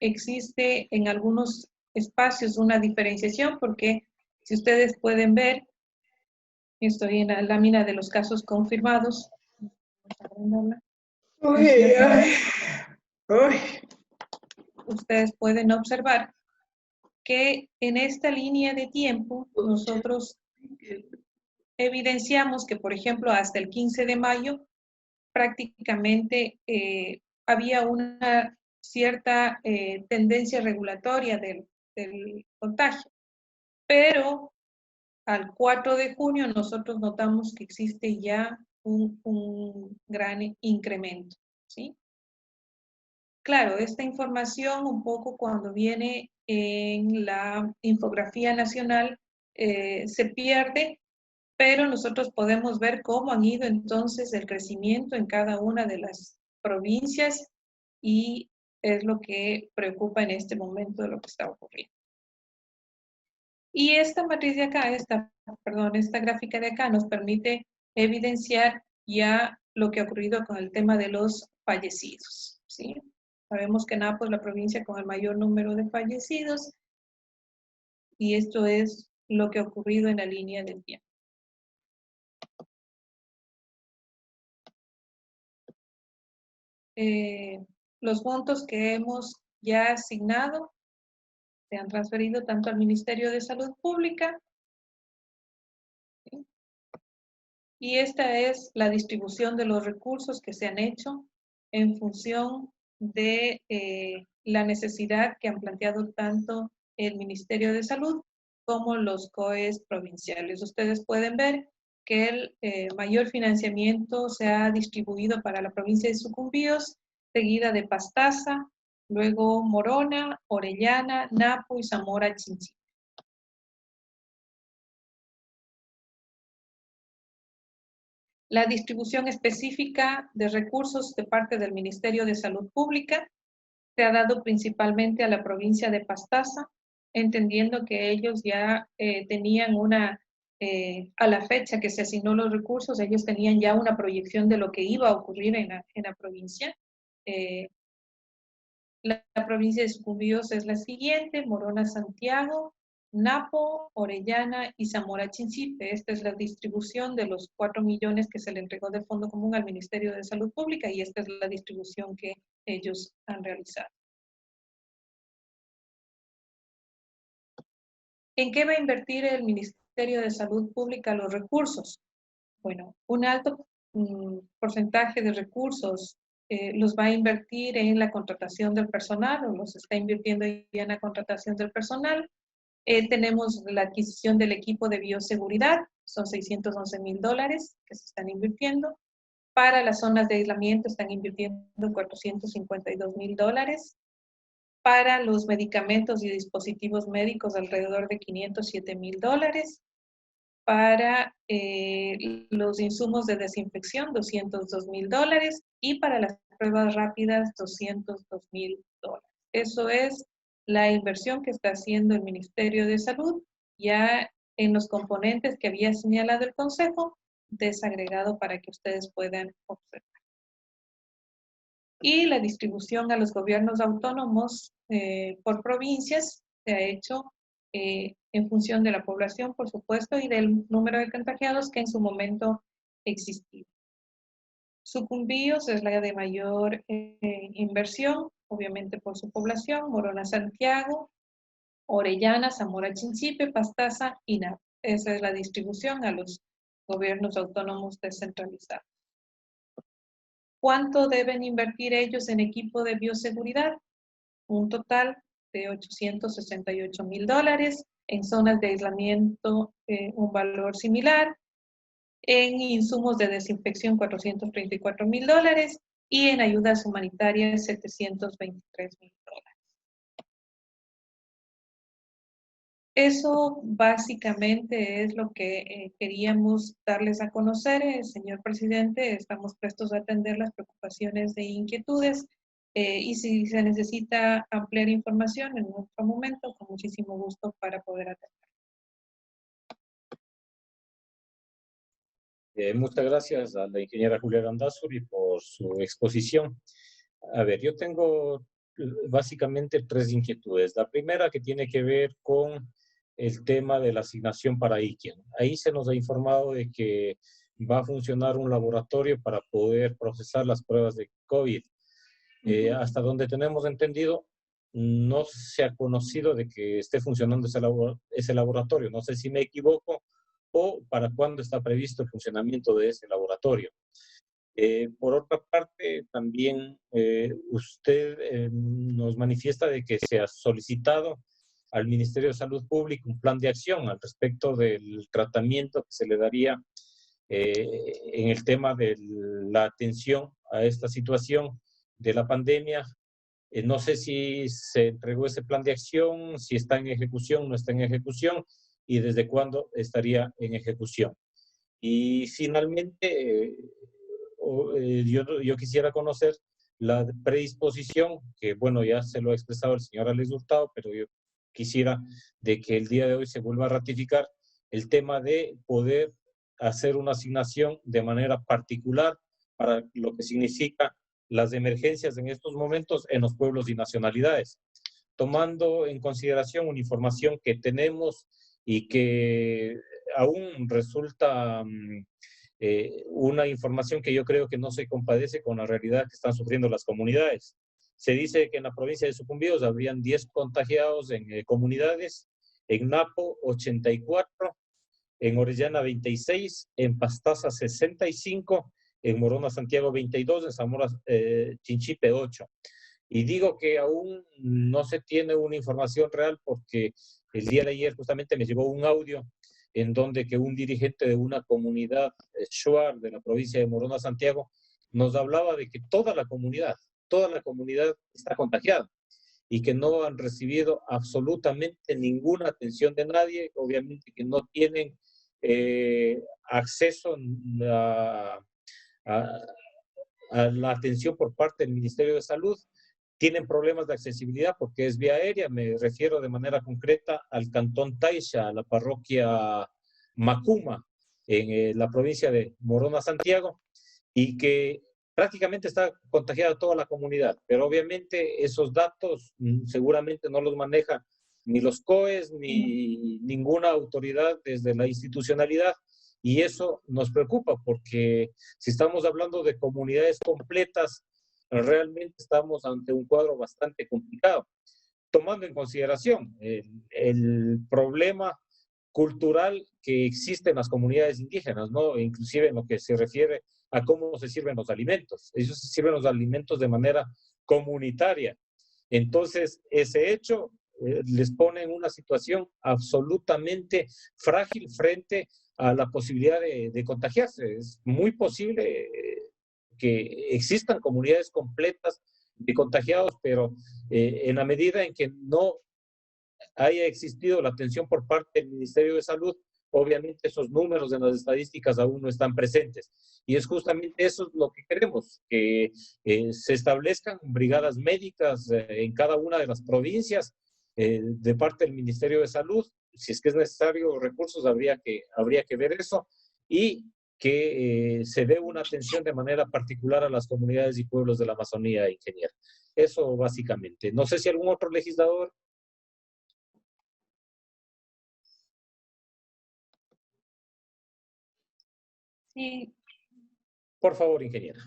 existe en algunos espacios una diferenciación porque si ustedes pueden ver, estoy en la lámina de los casos confirmados. Ustedes pueden observar que en esta línea de tiempo nosotros evidenciamos que, por ejemplo, hasta el 15 de mayo prácticamente había una cierta tendencia regulatoria del contagio, pero al 4 de junio nosotros notamos que existe ya un gran incremento, ¿sí? Claro, esta información un poco cuando viene en la infografía nacional se pierde, pero nosotros podemos ver cómo han ido entonces el crecimiento en cada una de las provincias y es lo que preocupa en este momento de lo que está ocurriendo. Y esta matriz de acá, esta gráfica de acá nos permite evidenciar ya lo que ha ocurrido con el tema de los fallecidos, ¿sí? Sabemos que Napo es la provincia con el mayor número de fallecidos y esto es lo que ha ocurrido en la línea del tiempo. Los montos que hemos ya asignado se han transferido tanto al Ministerio de Salud Pública, ¿sí? Y esta es la distribución de los recursos que se han hecho en función de la necesidad que han planteado tanto el Ministerio de Salud como los COEs provinciales. Ustedes pueden ver que el mayor financiamiento se ha distribuido para la provincia de Sucumbíos, seguida de Pastaza, luego Morona, Orellana, Napo y Zamora Chinchipe. La distribución específica de recursos de parte del Ministerio de Salud Pública se ha dado principalmente a la provincia de Pastaza, entendiendo que ellos ya tenían a la fecha que se asignó los recursos, ellos tenían ya una proyección de lo que iba a ocurrir en la provincia. La provincia de Sucumbíos es la siguiente, Morona, Santiago, Napo, Orellana y Zamora Chinchipe. Esta es la distribución de los 4 millones que se le entregó del Fondo Común al Ministerio de Salud Pública y esta es la distribución que ellos han realizado. ¿En qué va a invertir el Ministerio de Salud Pública los recursos? Bueno, un alto porcentaje de recursos los va a invertir en la contratación del personal, o los está invirtiendo ya en la contratación del personal. Tenemos la adquisición del equipo de bioseguridad, son $611,000 que se están invirtiendo. Para las zonas de aislamiento están invirtiendo $452,000. Para los medicamentos y dispositivos médicos alrededor de $507,000. Para los insumos de desinfección $202,000 y para las pruebas rápidas $202,000. Eso es la inversión que está haciendo el Ministerio de Salud ya en los componentes que había señalado el Consejo, desagregado para que ustedes puedan observar. Y la distribución a los gobiernos autónomos por provincias se ha hecho en función de la población, por supuesto, y del número de contagiados que en su momento existía. Sucumbíos es la de mayor inversión, obviamente por su población, Morona Santiago, Orellana, Zamora Chinchipe, Pastaza y Napo. Esa es la distribución a los gobiernos autónomos descentralizados. ¿Cuánto deben invertir ellos en equipo de bioseguridad? Un total de $868,000, en zonas de aislamiento un valor similar, en insumos de desinfección $434,000 y en ayudas humanitarias $723,000. Eso básicamente es lo que queríamos darles a conocer, señor presidente. Estamos prestos a atender las preocupaciones e inquietudes y si se necesita ampliar información en otro momento, con muchísimo gusto para poder atender. Muchas gracias a la ingeniera Julia Landázuri por su exposición. A ver, yo tengo básicamente 3 inquietudes. La primera que tiene que ver con el tema de la asignación para Iquia. Ahí se nos ha informado de que va a funcionar un laboratorio para poder procesar las pruebas de COVID. Hasta donde tenemos entendido, no se ha conocido de que esté funcionando ese laboratorio. No sé si me equivoco o para cuándo está previsto el funcionamiento de ese laboratorio. Por otra parte, también usted nos manifiesta de que se ha solicitado al Ministerio de Salud Pública un plan de acción al respecto del tratamiento que se le daría en el tema de la atención a esta situación de la pandemia. No sé si se entregó ese plan de acción, si está en ejecución, no está en ejecución y desde cuándo estaría en ejecución. Y finalmente, yo quisiera conocer la predisposición, que bueno, ya se lo ha expresado el señor Alex Hurtado, pero yo quisiera de que el día de hoy se vuelva a ratificar el tema de poder hacer una asignación de manera particular para lo que significa las emergencias en estos momentos en los pueblos y nacionalidades, tomando en consideración una información que tenemos y que aún resulta una información que yo creo que no se compadece con la realidad que están sufriendo las comunidades. Se dice que en la provincia de Sucumbíos habrían 10 contagiados en comunidades, en Napo 84, en Orellana 26, en Pastaza 65, en Morona Santiago 22, en Zamora Chinchipe 8. Y digo que aún no se tiene una información real porque el día de ayer justamente me llegó un audio en donde que un dirigente de una comunidad Shuar de la provincia de Morona Santiago nos hablaba de que toda la comunidad está contagiada y que no han recibido absolutamente ninguna atención de nadie, obviamente que no tienen acceso a la atención por parte del Ministerio de Salud, tienen problemas de accesibilidad porque es vía aérea, me refiero de manera concreta al cantón Taisha, a la parroquia Macuma, en la provincia de Morona Santiago, y que prácticamente está contagiada toda la comunidad, pero obviamente esos datos seguramente no los maneja ni los COEs, ni ninguna autoridad desde la institucionalidad. Y eso nos preocupa porque si estamos hablando de comunidades completas, realmente estamos ante un cuadro bastante complicado, tomando en consideración el problema cultural que existe en las comunidades indígenas, ¿no? Inclusive en lo que se refiere a cómo se sirven los alimentos. Ellos se sirven los alimentos de manera comunitaria. Entonces, ese hecho les pone en una situación absolutamente frágil frente a la posibilidad de contagiarse. Es muy posible que existan comunidades completas de contagiados, pero en la medida en que no haya existido la atención por parte del Ministerio de Salud, obviamente esos números en las estadísticas aún no están presentes. Y es justamente eso lo que queremos, que se establezcan brigadas médicas en cada una de las provincias de parte del Ministerio de Salud. Si es que es necesario recursos, habría que ver eso, y que se dé una atención de manera particular a las comunidades y pueblos de la Amazonía, ingeniera. Eso básicamente. No sé si algún otro legislador. Sí, Por favor, ingeniera.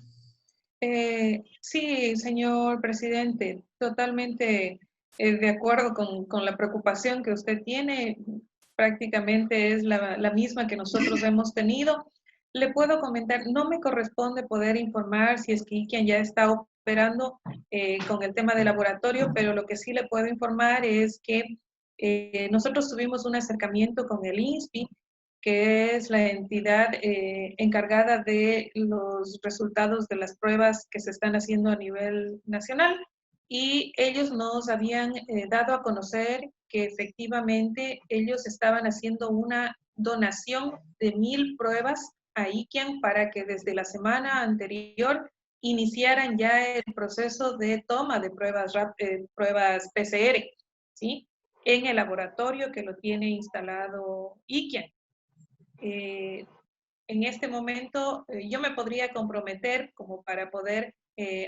sí, señor presidente, totalmente de acuerdo con la preocupación que usted tiene. Prácticamente es la misma que nosotros hemos tenido. Le puedo comentar, no me corresponde poder informar si es que IQIAN ya está operando con el tema del laboratorio, pero lo que sí le puedo informar es que nosotros tuvimos un acercamiento con el INSPI, que es la entidad encargada de los resultados de las pruebas que se están haciendo a nivel nacional, y ellos nos habían dado a conocer que efectivamente ellos estaban haciendo una donación de 1000 pruebas a IQIAN para que desde la semana anterior iniciaran ya el proceso de toma de pruebas PCR, ¿sí? En el laboratorio que lo tiene instalado IQIAN. En este momento yo me podría comprometer como para poder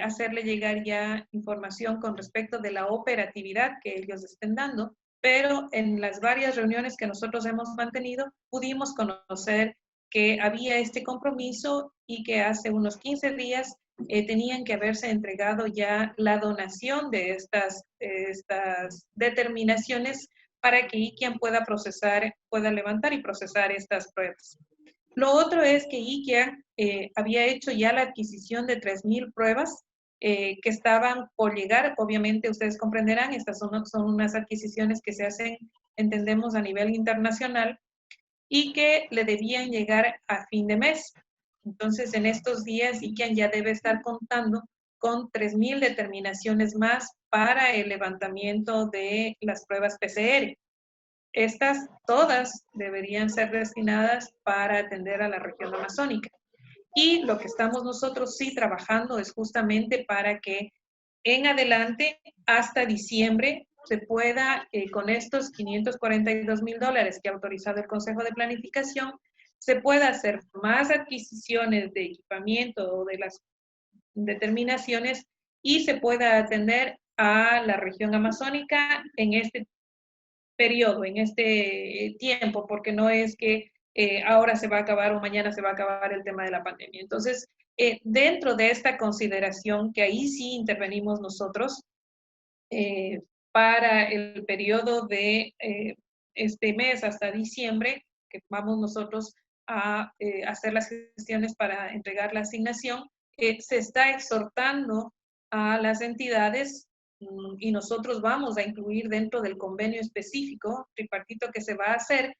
hacerle llegar ya información con respecto de la operatividad que ellos estén dando, pero en las varias reuniones que nosotros hemos mantenido pudimos conocer que había este compromiso y que hace unos 15 días tenían que haberse entregado ya la donación de estas determinaciones para que IQIAN pueda levantar y procesar estas pruebas. Lo otro es que IQIAN había hecho ya la adquisición de 3000 pruebas que estaban por llegar. Obviamente ustedes comprenderán, estas son unas adquisiciones que se hacen, entendemos, a nivel internacional y que le debían llegar a fin de mes. Entonces, en estos días IQIAN ya debe estar contando con 3000 determinaciones más para el levantamiento de las pruebas PCR. Estas todas deberían ser destinadas para atender a la región amazónica. Y lo que estamos nosotros sí trabajando es justamente para que en adelante, hasta diciembre, se pueda, con estos $542,000 que ha autorizado el Consejo de Planificación, se pueda hacer más adquisiciones de equipamiento o de las determinaciones y se pueda atender a la región amazónica en este periodo, en este tiempo, porque no es que ahora se va a acabar o mañana se va a acabar el tema de la pandemia. Entonces, dentro de esta consideración, que ahí sí intervenimos nosotros, para el periodo de este mes hasta diciembre, que vamos nosotros a hacer las gestiones para entregar la asignación, se está exhortando a las entidades y nosotros vamos a incluir dentro del convenio específico tripartito que se va a hacer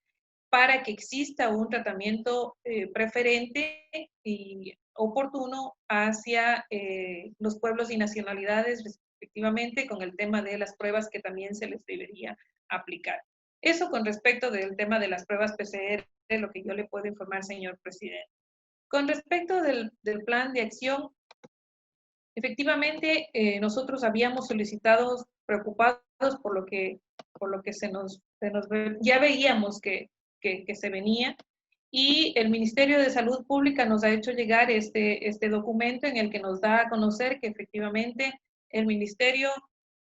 para que exista un tratamiento preferente y oportuno hacia los pueblos y nacionalidades respectivamente, con el tema de las pruebas que también se les debería aplicar. Eso con respecto del tema de las pruebas PCR, lo que yo le puedo informar, señor presidente. Con respecto del plan de acción, efectivamente, nosotros habíamos solicitado, preocupados por lo que ya veíamos que se venía, y el Ministerio de Salud Pública nos ha hecho llegar este documento en el que nos da a conocer que efectivamente el Ministerio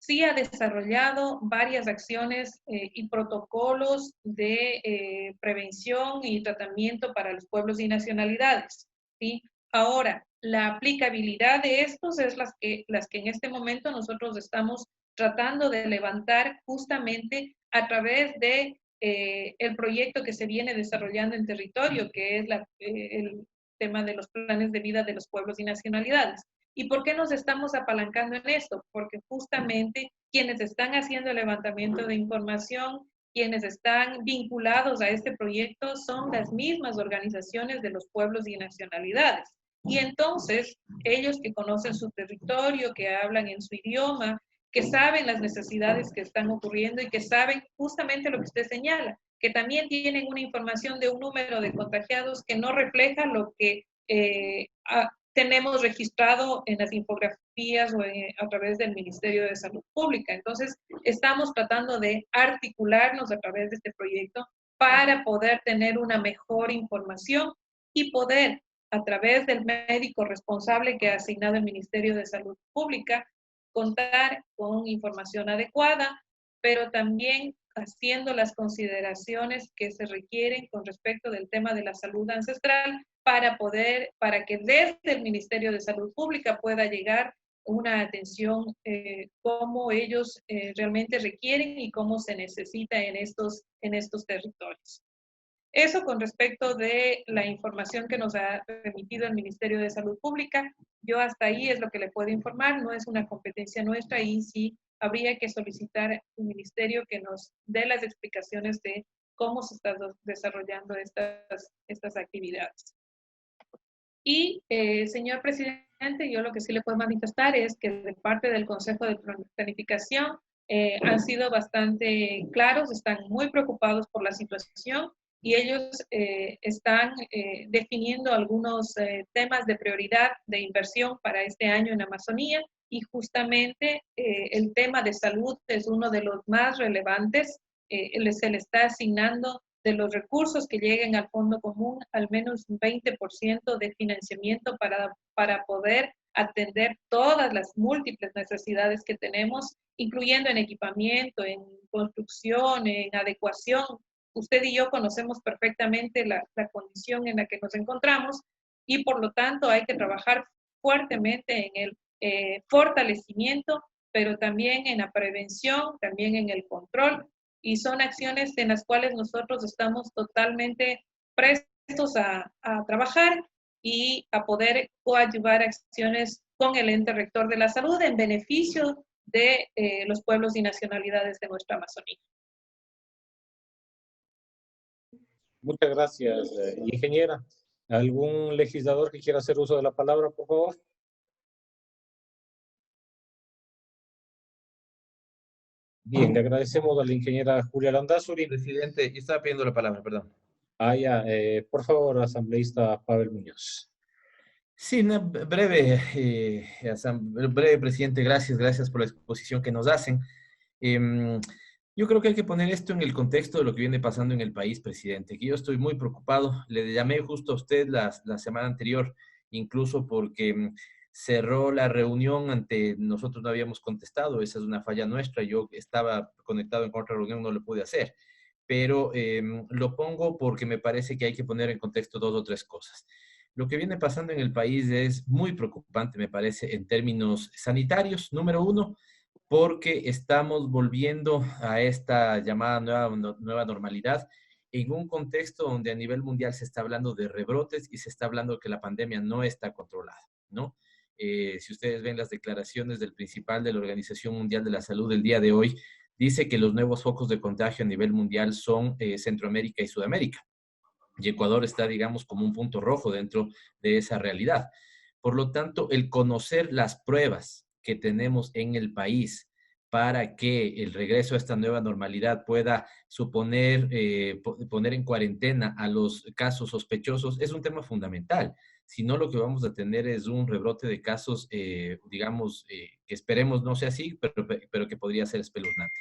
sí ha desarrollado varias acciones y protocolos de prevención y tratamiento para los pueblos y nacionalidades, ¿sí? Ahora, la aplicabilidad de estos es las que en este momento nosotros estamos tratando de levantar justamente a través de el proyecto que se viene desarrollando en territorio, que es el tema de los planes de vida de los pueblos y nacionalidades. ¿Y por qué nos estamos apalancando en esto? Porque justamente quienes están haciendo el levantamiento de información, quienes están vinculados a este proyecto son las mismas organizaciones de los pueblos y nacionalidades. Y entonces, ellos que conocen su territorio, que hablan en su idioma, que saben las necesidades que están ocurriendo y que saben justamente lo que usted señala, que también tienen una información de un número de contagiados que no refleja lo que tenemos registrado en las infografías o a través del Ministerio de Salud Pública. Entonces, estamos tratando de articularnos a través de este proyecto para poder tener una mejor información y poder, a través del médico responsable que ha asignado el Ministerio de Salud Pública, contar con información adecuada, pero también haciendo las consideraciones que se requieren con respecto del tema de la salud ancestral para que desde el Ministerio de Salud Pública pueda llegar una atención como ellos realmente requieren y cómo se necesita en estos territorios. Eso con respecto de la información que nos ha remitido el Ministerio de Salud Pública. Yo hasta ahí es lo que le puedo informar, no es una competencia nuestra y sí habría que solicitar al Ministerio que nos dé las explicaciones de cómo se están desarrollando estas actividades. Y, señor presidente, yo lo que sí le puedo manifestar es que de parte del Consejo de Planificación han sido bastante claros, están muy preocupados por la situación y ellos están definiendo algunos temas de prioridad de inversión para este año en Amazonía y justamente el tema de salud es uno de los más relevantes. Se le está asignando de los recursos que lleguen al Fondo Común, al menos un 20% de financiamiento para poder atender todas las múltiples necesidades que tenemos, incluyendo en equipamiento, en construcción, en adecuación. Usted y yo conocemos perfectamente la condición en la que nos encontramos y por lo tanto hay que trabajar fuertemente en el fortalecimiento, pero también en la prevención, también en el control. Y son acciones en las cuales nosotros estamos totalmente prestos a trabajar y a poder coadyuvar acciones con el ente rector de la salud en beneficio de los pueblos y nacionalidades de nuestra Amazonía. Muchas gracias, ingeniera. ¿Algún legislador que quiera hacer uso de la palabra, por favor? Bien, le agradecemos a la ingeniera Julia Landázuri. Presidente, yo estaba pidiendo la palabra, perdón. Por favor, asambleísta Pavel Muñoz. Sí, breve, presidente, gracias por la exposición que nos hacen. Yo creo que hay que poner esto en el contexto de lo que viene pasando en el país, presidente, que yo estoy muy preocupado. Le llamé justo a usted la semana anterior, incluso porque cerró la reunión ante nosotros no habíamos contestado, esa es una falla nuestra, yo estaba conectado en otra reunión, no lo pude hacer, pero lo pongo porque me parece que hay que poner en contexto dos o tres cosas. Lo que viene pasando en el país es muy preocupante, me parece, en términos sanitarios, número uno, porque estamos volviendo a esta llamada nueva normalidad en un contexto donde a nivel mundial se está hablando de rebrotes y se está hablando que la pandemia no está controlada, ¿no? Si ustedes ven las declaraciones del principal de la Organización Mundial de la Salud del día de hoy, dice que los nuevos focos de contagio a nivel mundial son Centroamérica y Sudamérica. Y Ecuador está, digamos, como un punto rojo dentro de esa realidad. Por lo tanto, el conocer las pruebas que tenemos en el país para que el regreso a esta nueva normalidad pueda suponer poner en cuarentena a los casos sospechosos es un tema fundamental. Si no, lo que vamos a tener es un rebrote de casos, digamos, que esperemos no sea así, pero que podría ser espeluznante.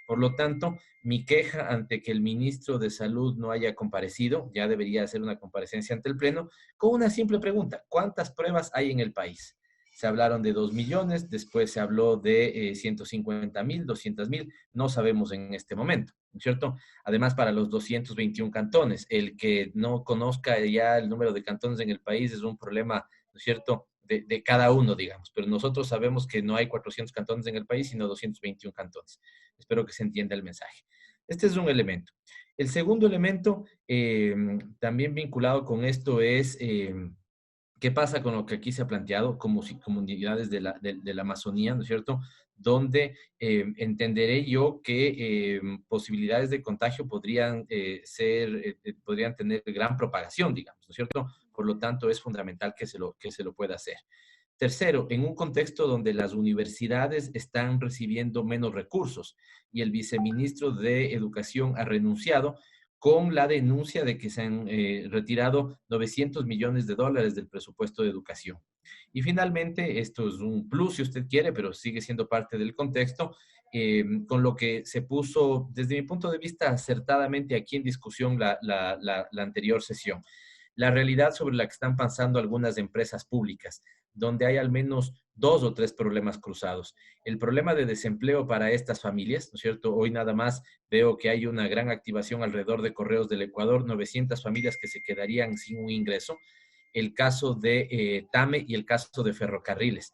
Por lo tanto, mi queja ante que el ministro de Salud no haya comparecido, ya debería hacer una comparecencia ante el Pleno, con una simple pregunta: ¿cuántas pruebas hay en el país? se hablaron de 2 millones, después se habló de 150.000, 200.000, no sabemos en este momento, ¿no es cierto? Además, para los 221 cantones, el que no conozca ya el número de cantones en el país es un problema, ¿no es cierto?, de cada uno, digamos, pero nosotros sabemos que no hay 400 cantones en el país, sino 221 cantones. Espero que se entienda el mensaje. Este es un elemento. El segundo elemento, también vinculado con esto, es qué pasa con lo que aquí se ha planteado como comunidades de la Amazonía, ¿no es cierto?, donde entenderé yo que posibilidades de contagio podrían podrían tener gran propagación, digamos, ¿no es cierto? Por lo tanto, es fundamental que se lo pueda hacer. Tercero, en un contexto donde las universidades están recibiendo menos recursos y el viceministro de Educación ha renunciado con la denuncia de que se han retirado 900 millones de dólares del presupuesto de educación. Y finalmente, esto es un plus si usted quiere, pero sigue siendo parte del contexto, con lo que se puso, desde mi punto de vista, acertadamente aquí en discusión la anterior sesión. La realidad sobre la que están pasando algunas empresas públicas, donde hay al menos 2 o 3 problemas cruzados. El problema de desempleo para estas familias, ¿no es cierto? Hoy nada más veo que hay una gran activación alrededor de Correos del Ecuador, 900 familias que se quedarían sin un ingreso. El caso de TAME y el caso de Ferrocarriles.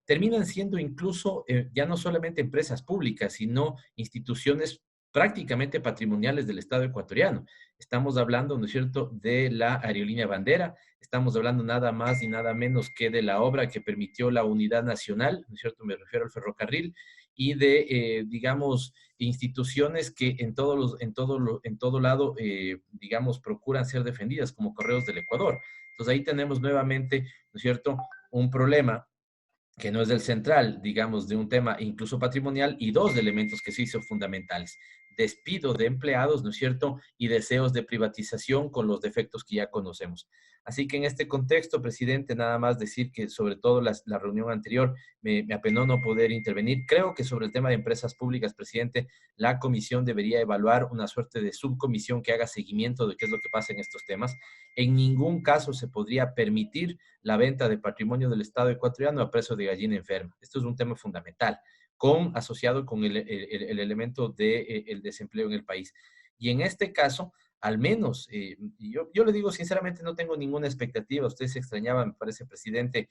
Terminan siendo incluso ya no solamente empresas públicas, sino instituciones prácticamente patrimoniales del Estado ecuatoriano. Estamos hablando, ¿no es cierto?, de la aerolínea Bandera, estamos hablando nada más y nada menos que de la obra que permitió la unidad nacional, ¿no es cierto?, me refiero al ferrocarril, y de, digamos, instituciones que en todo lado, digamos, procuran ser defendidas, como Correos del Ecuador. Entonces ahí tenemos nuevamente, ¿no es cierto?, un problema que no es del central, digamos, de un tema incluso patrimonial, y 2 elementos que sí son fundamentales. Despido de empleados, ¿no es cierto?, y deseos de privatización con los defectos que ya conocemos. Así que en este contexto, presidente, nada más decir que sobre todo la reunión anterior me apenó no poder intervenir. Creo que sobre el tema de empresas públicas, presidente, la comisión debería evaluar una suerte de subcomisión que haga seguimiento de qué es lo que pasa en estos temas. En ningún caso se podría permitir la venta de patrimonio del Estado ecuatoriano a precio de gallina enferma. Esto es un tema fundamental, asociado con el elemento del desempleo en el país. Y en este caso, al menos, yo le digo sinceramente, no tengo ninguna expectativa. Usted se extrañaba, me parece, presidente,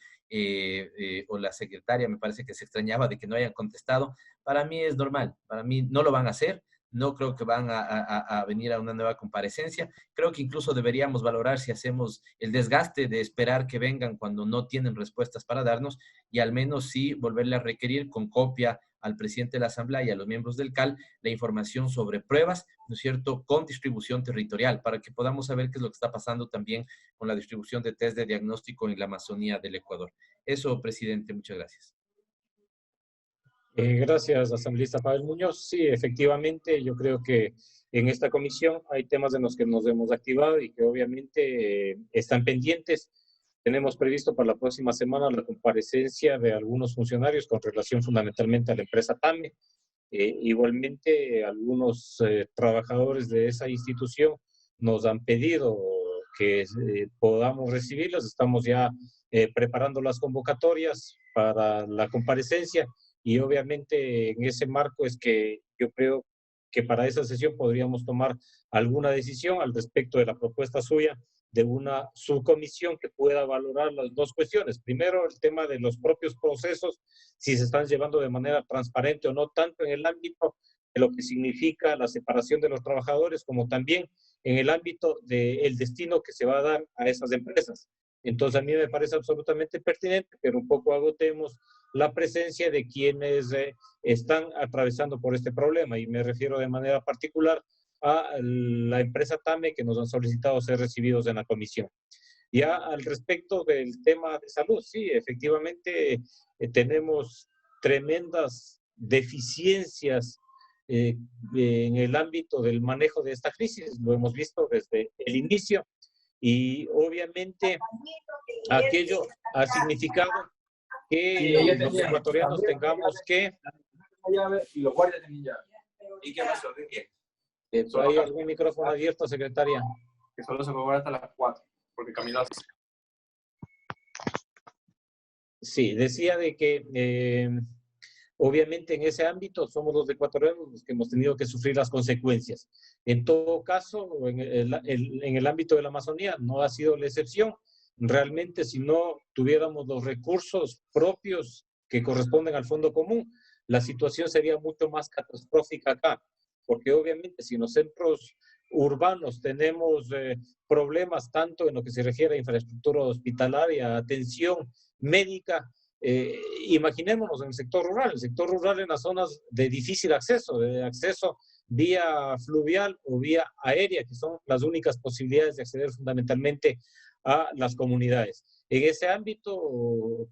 o la secretaria, me parece que se extrañaba de que no hayan contestado. Para mí es normal, para mí no lo van a hacer. No creo que van a venir a una nueva comparecencia. Creo que incluso deberíamos valorar si hacemos el desgaste de esperar que vengan cuando no tienen respuestas para darnos, y al menos sí volverle a requerir con copia al presidente de la Asamblea y a los miembros del CAL la información sobre pruebas, ¿no es cierto?, con distribución territorial, para que podamos saber qué es lo que está pasando también con la distribución de test de diagnóstico en la Amazonía del Ecuador. Eso, presidente, muchas gracias. Gracias, asambleísta Pavel Muñoz. Sí, efectivamente, yo creo que en esta comisión hay temas en los que nos hemos activado y que obviamente están pendientes. Tenemos previsto para la próxima semana la comparecencia de algunos funcionarios con relación fundamentalmente a la empresa TAME. Igualmente, algunos trabajadores de esa institución nos han pedido que podamos recibirlos. Estamos ya preparando las convocatorias para la comparecencia. Y obviamente en ese marco es que yo creo que para esa sesión podríamos tomar alguna decisión al respecto de la propuesta suya de una subcomisión que pueda valorar las 2 cuestiones. Primero, el tema de los propios procesos, si se están llevando de manera transparente o no, tanto en el ámbito de lo que significa la separación de los trabajadores, como también en el ámbito del destino que se va a dar a esas empresas. Entonces, a mí me parece absolutamente pertinente, pero un poco agotemos la presencia de quienes están atravesando por este problema, y me refiero de manera particular a la empresa TAME, que nos han solicitado ser recibidos en la comisión. Ya al respecto del tema de salud, sí, efectivamente tenemos tremendas deficiencias en el ámbito del manejo de esta crisis, lo hemos visto desde el inicio, y obviamente aquello ha significado que los ecuatorianos tengamos que... Y los guardias tenían llave. ¿Y qué pasó? ¿De qué? ¿Hay algún micrófono abierto, secretaria? Que solo se puede guardar hasta las 4, porque caminó así. Sí, decía de que obviamente en ese ámbito somos los ecuatorianos los que hemos tenido que sufrir las consecuencias. En todo caso, en el ámbito de la Amazonía no ha sido la excepción. Realmente, si no tuviéramos los recursos propios que corresponden al Fondo Común, la situación sería mucho más catastrófica acá, porque obviamente si en los centros urbanos tenemos problemas tanto en lo que se refiere a infraestructura hospitalaria, atención médica, imaginémonos en el sector rural en las zonas de difícil acceso, de acceso vía fluvial o vía aérea, que son las únicas posibilidades de acceder fundamentalmente a las comunidades. En ese ámbito,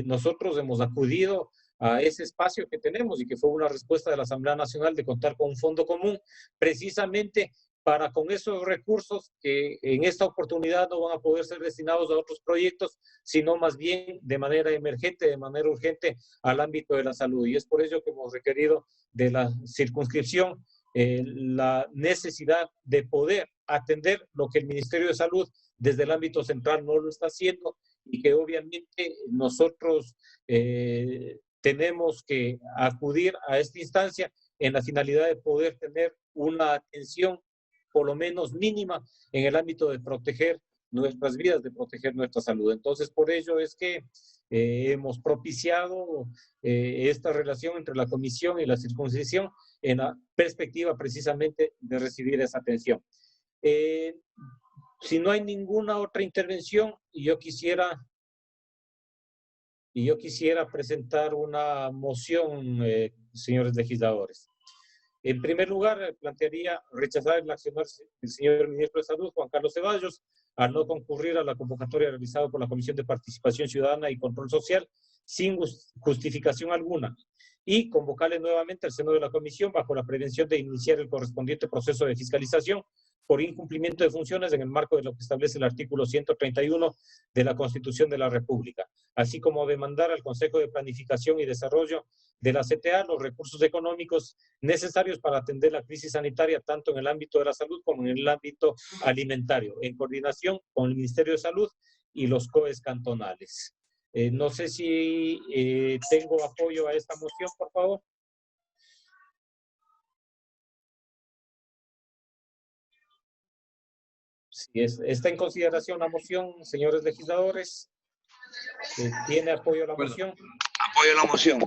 nosotros hemos acudido a ese espacio que tenemos y que fue una respuesta de la Asamblea Nacional de contar con un fondo común, precisamente para con esos recursos que en esta oportunidad no van a poder ser destinados a otros proyectos, sino más bien de manera emergente, de manera urgente al ámbito de la salud. Y es por ello que hemos requerido de la circunscripción la necesidad de poder atender lo que el Ministerio de Salud desde el ámbito central no lo está haciendo y que obviamente nosotros tenemos que acudir a esta instancia en la finalidad de poder tener una atención por lo menos mínima en el ámbito de proteger nuestras vidas, de proteger nuestra salud. Entonces, por ello es que hemos propiciado esta relación entre la comisión y la circunscripción en la perspectiva precisamente de recibir esa atención. Si no hay ninguna otra intervención, yo quisiera presentar una moción, señores legisladores. En primer lugar, plantearía rechazar el accionar del señor ministro de Salud, Juan Carlos Ceballos, al no concurrir a la convocatoria realizada por la Comisión de Participación Ciudadana y Control Social sin justificación alguna, y convocarle nuevamente al seno de la comisión bajo la prevención de iniciar el correspondiente proceso de fiscalización por incumplimiento de funciones en el marco de lo que establece el artículo 131 de la Constitución de la República, así como demandar al Consejo de Planificación y Desarrollo de la CTA los recursos económicos necesarios para atender la crisis sanitaria tanto en el ámbito de la salud como en el ámbito alimentario, en coordinación con el Ministerio de Salud y los COEs cantonales. No sé si tengo apoyo a esta moción, por favor. Si está en consideración la moción, señores legisladores, ¿tiene apoyo a la moción? Apoyo a la moción.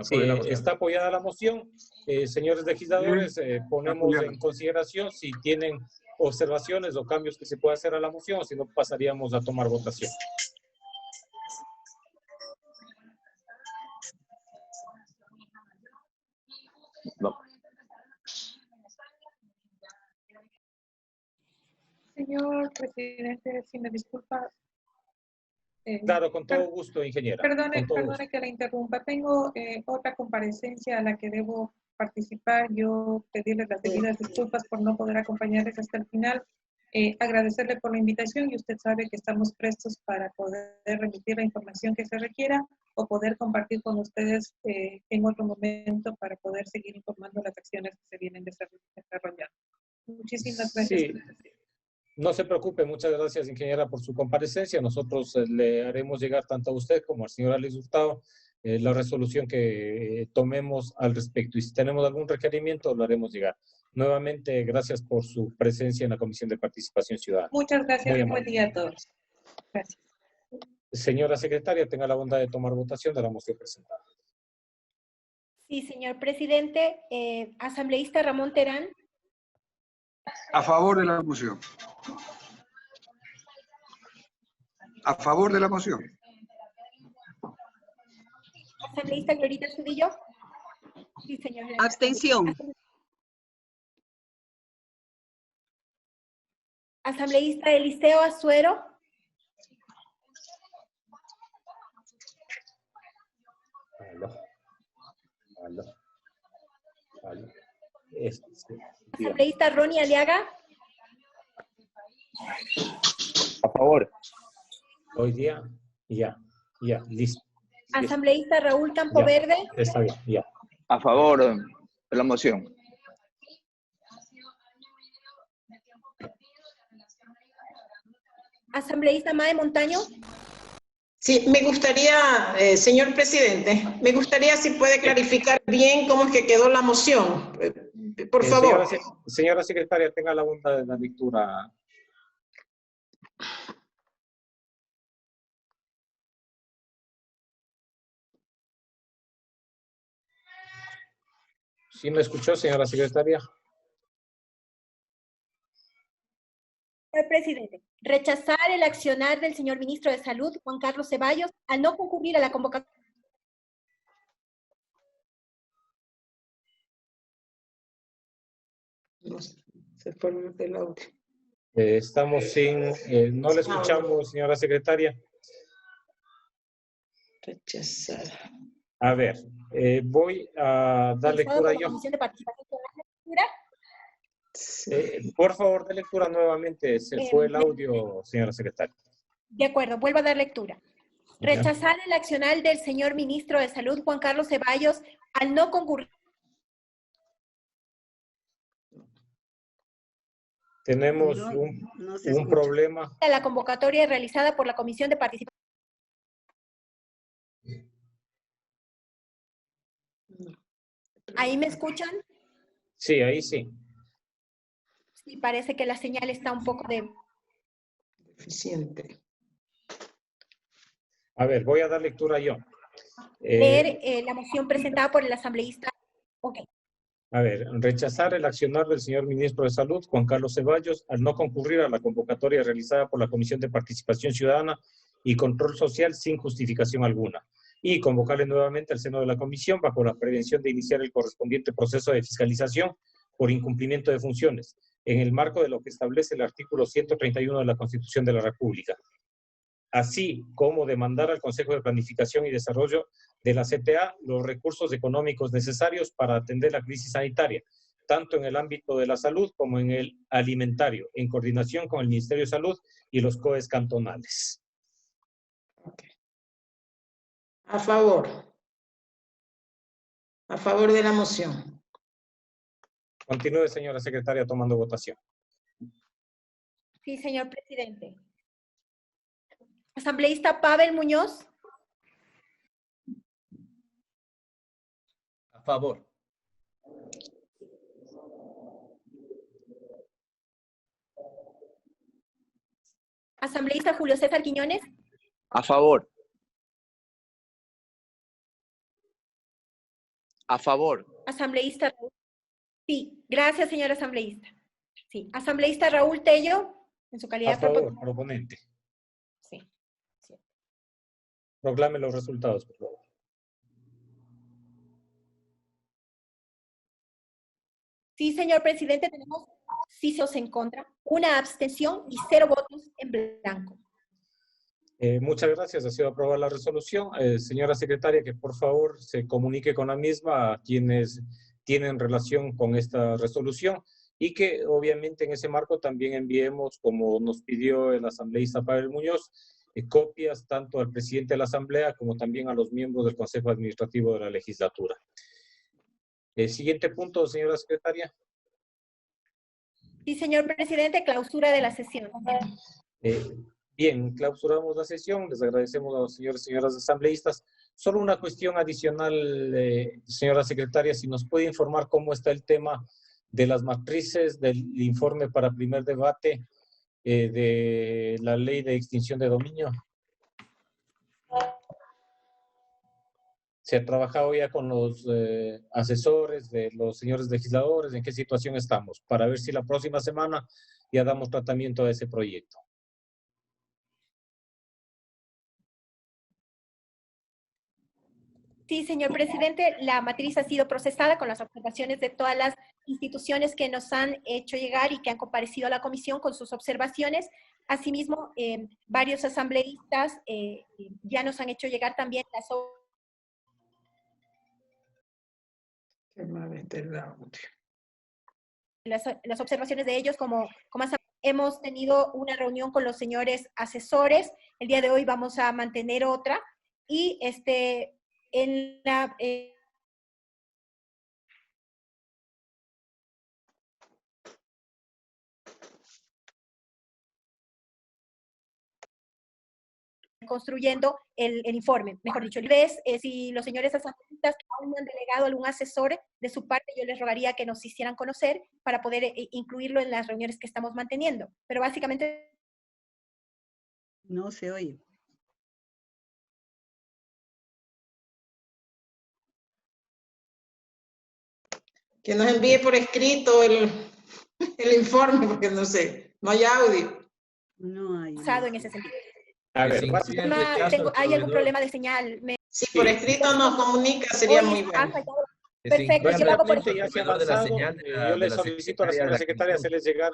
Sí, está apoyada la moción. Señores legisladores, ponemos en consideración si tienen observaciones o cambios que se pueda hacer a la moción, o si no pasaríamos a tomar votación. No. Señor presidente, si me disculpa. Claro, con todo gusto, ingeniera. Perdone gusto. que la interrumpa. Tengo otra comparecencia a la que debo participar. Yo pedirles las debidas disculpas por no poder acompañarles hasta el final. Agradecerle por la invitación y usted sabe que estamos prestos para poder remitir la información que se requiera o poder compartir con ustedes en otro momento para poder seguir informando las acciones que se vienen desarrollando. Muchísimas gracias. Sí. No se preocupe, muchas gracias, ingeniera, por su comparecencia. Nosotros le haremos llegar tanto a usted como al señor Alex Hurtado la resolución que tomemos al respecto. Y si tenemos algún requerimiento, lo haremos llegar. Nuevamente, gracias por su presencia en la Comisión de Participación Ciudadana. Muchas gracias y buen día a todos. Gracias. Señora secretaria, tenga la bondad de tomar votación de la moción presentada. Sí, señor presidente. Asambleísta Ramón Terán. A favor de la moción. A favor de la moción. Asambleísta Glorita Cedillo. Sí, señor. Abstención. Asambleísta Eliseo Azuero. Aló. Asambleísta Ronnie Aliaga. A favor. Hoy día, ya, listo. Asambleísta Raúl Campoverde. Está bien, ya. A favor de la moción. Asambleísta Mae Montaño. Sí, me gustaría, señor presidente, me gustaría si puede clarificar bien cómo es que quedó la moción. Por favor. Señora secretaria, tenga la bondad de la lectura. ¿Sí me escuchó, señora secretaria? Señor presidente, rechazar el accionar del señor ministro de Salud, Juan Carlos Ceballos, al no concurrir a la convocatoria. Se fue el audio. Estamos sin... no le escuchamos, señora secretaria. Rechazar. A ver, voy a dar lectura yo. Comisión de Participación Ciudadana. Por favor, de lectura nuevamente. Se fue el audio, señora secretaria. De acuerdo, vuelvo a dar lectura. Rechazar el accionar del señor ministro de Salud, Juan Carlos Ceballos, al no concurrir. Tenemos un problema. A la convocatoria realizada por la Comisión de Participación. ¿Ahí me escuchan? Sí, ahí sí. Sí, parece que la señal está un poco deficiente. A ver, voy a dar lectura yo. Leer la moción presentada por el asambleísta. Ok. A ver, rechazar el accionar del señor ministro de Salud, Juan Carlos Ceballos, al no concurrir a la convocatoria realizada por la Comisión de Participación Ciudadana y Control Social sin justificación alguna, y convocarle nuevamente al seno de la comisión bajo la prevención de iniciar el correspondiente proceso de fiscalización por incumplimiento de funciones, en el marco de lo que establece el artículo 131 de la Constitución de la República, así como demandar al Consejo de Planificación y Desarrollo de la CTA los recursos económicos necesarios para atender la crisis sanitaria, tanto en el ámbito de la salud como en el alimentario, en coordinación con el Ministerio de Salud y los COEs cantonales. Okay. A favor. A favor de la moción. Continúe, señora secretaria, tomando votación. Sí, señor presidente. Asambleísta Pavel Muñoz. A favor. Asambleísta Julio César Quiñones. A favor. A favor. Asambleísta Raúl. Sí, gracias, señor asambleísta. Sí, asambleísta Raúl Tello, en su calidad de proponente. Sí. Sí. Proclame los resultados, por favor. Sí, señor presidente, tenemos 6 votos en contra, 1 abstención y 0 votos en blanco. Muchas gracias, ha sido aprobada la resolución. Señora secretaria, que por favor se comunique con la misma a quienes tienen relación con esta resolución y que obviamente en ese marco también enviemos, como nos pidió el asambleísta Pavel Muñoz, copias tanto al presidente de la Asamblea como también a los miembros del Consejo Administrativo de la Legislatura. Siguiente punto, señora secretaria. Sí, señor presidente, clausura de la sesión. Bien, clausuramos la sesión. Les agradecemos a los señores y señoras asambleístas. Solo una cuestión adicional, señora secretaria, si nos puede informar cómo está el tema de las matrices del informe para primer debate de la ley de extinción de dominio. ¿Se ha trabajado ya con los asesores de los señores legisladores? ¿En qué situación estamos? Para ver si la próxima semana ya damos tratamiento a ese proyecto. Sí, señor presidente, la matriz ha sido procesada con las observaciones de todas las instituciones que nos han hecho llegar y que han comparecido a la comisión con sus observaciones. Asimismo, varios asambleístas ya nos han hecho llegar también las observaciones de ellos como hemos tenido una reunión con los señores asesores. El día de hoy vamos a mantener otra y en la construyendo el informe, mejor dicho. Si los señores asambleístas aún no han delegado algún asesor de su parte, yo les rogaría que nos hicieran conocer para poder incluirlo en las reuniones que estamos manteniendo. Pero básicamente... No se oye. Que nos envíe por escrito el informe, porque no sé, no hay audio. No hay. En ese sentido. A ver, ¿Hay algún problema de señal? Si por escrito nos comunica, sería muy bueno. Perfecto, sí, llevamos por ya se ha avanzado. Yo le solicito a la señora secretaria hacerles llegar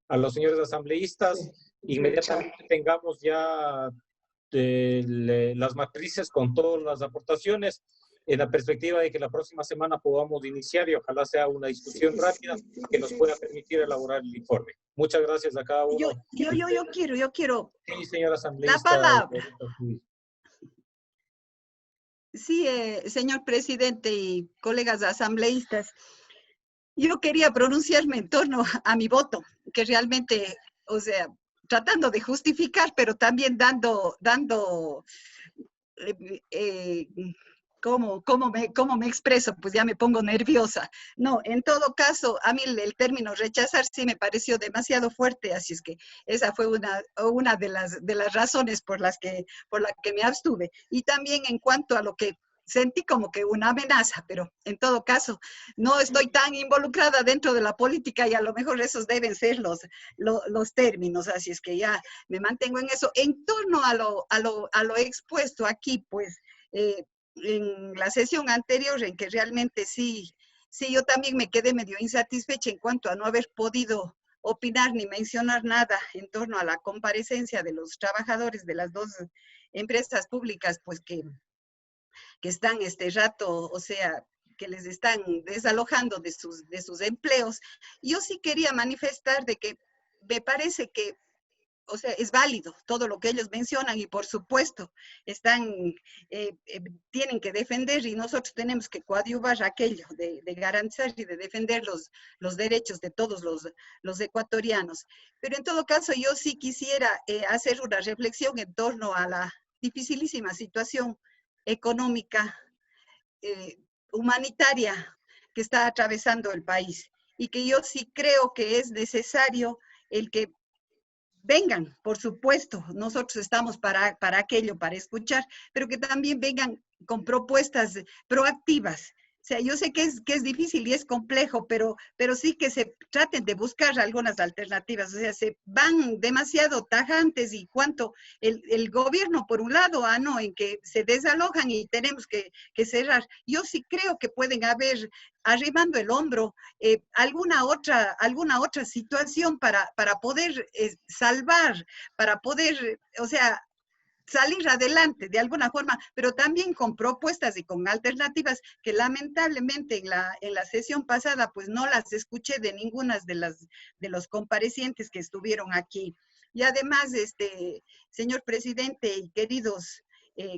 a los señores asambleístas. Inmediatamente tengamos ya las matrices con todas las aportaciones, en la perspectiva de que la próxima semana podamos iniciar y ojalá sea una discusión rápida que nos pueda permitir elaborar el informe. Muchas gracias a cada uno. Yo quiero. Sí, señora asambleísta. La palabra. Sí, señor presidente y colegas asambleístas, yo quería pronunciarme en torno a mi voto, que realmente, o sea, tratando de justificar, pero también dando ¿Cómo me expreso? Pues ya me pongo nerviosa. No, en todo caso, a mí el término rechazar sí me pareció demasiado fuerte, así es que esa fue una de las razones por la que me abstuve. Y también en cuanto a lo que sentí como que una amenaza, pero en todo caso, no estoy tan involucrada dentro de la política y a lo mejor esos deben ser los términos, así es que ya me mantengo en eso. En torno a lo expuesto aquí, pues, en la sesión anterior, en que realmente sí, yo también me quedé medio insatisfecha en cuanto a no haber podido opinar ni mencionar nada en torno a la comparecencia de los trabajadores de las dos empresas públicas, pues que están este rato, o sea, que les están desalojando de sus empleos. Yo sí quería manifestar de que me parece que, o sea, es válido todo lo que ellos mencionan y por supuesto tienen que defender y nosotros tenemos que coadyuvar aquello de garantizar y de defender los derechos de todos los ecuatorianos. Pero en todo caso yo sí quisiera hacer una reflexión en torno a la dificilísima situación económica, humanitaria que está atravesando el país y que yo sí creo que es necesario el que vengan, por supuesto, nosotros estamos para aquello, para escuchar, pero que también vengan con propuestas proactivas. O sea, yo sé que es difícil y es complejo, pero sí que se traten de buscar algunas alternativas. O sea, se van demasiado tajantes y cuanto el gobierno, por un lado, no, en que se desalojan y tenemos que cerrar. Yo sí creo que pueden haber, arrimando el hombro, alguna otra situación para poder salvar, para poder, o sea, salir adelante de alguna forma, pero también con propuestas y con alternativas que lamentablemente en la sesión pasada pues no las escuché de ninguna de los comparecientes que estuvieron aquí. Y además, señor presidente y queridos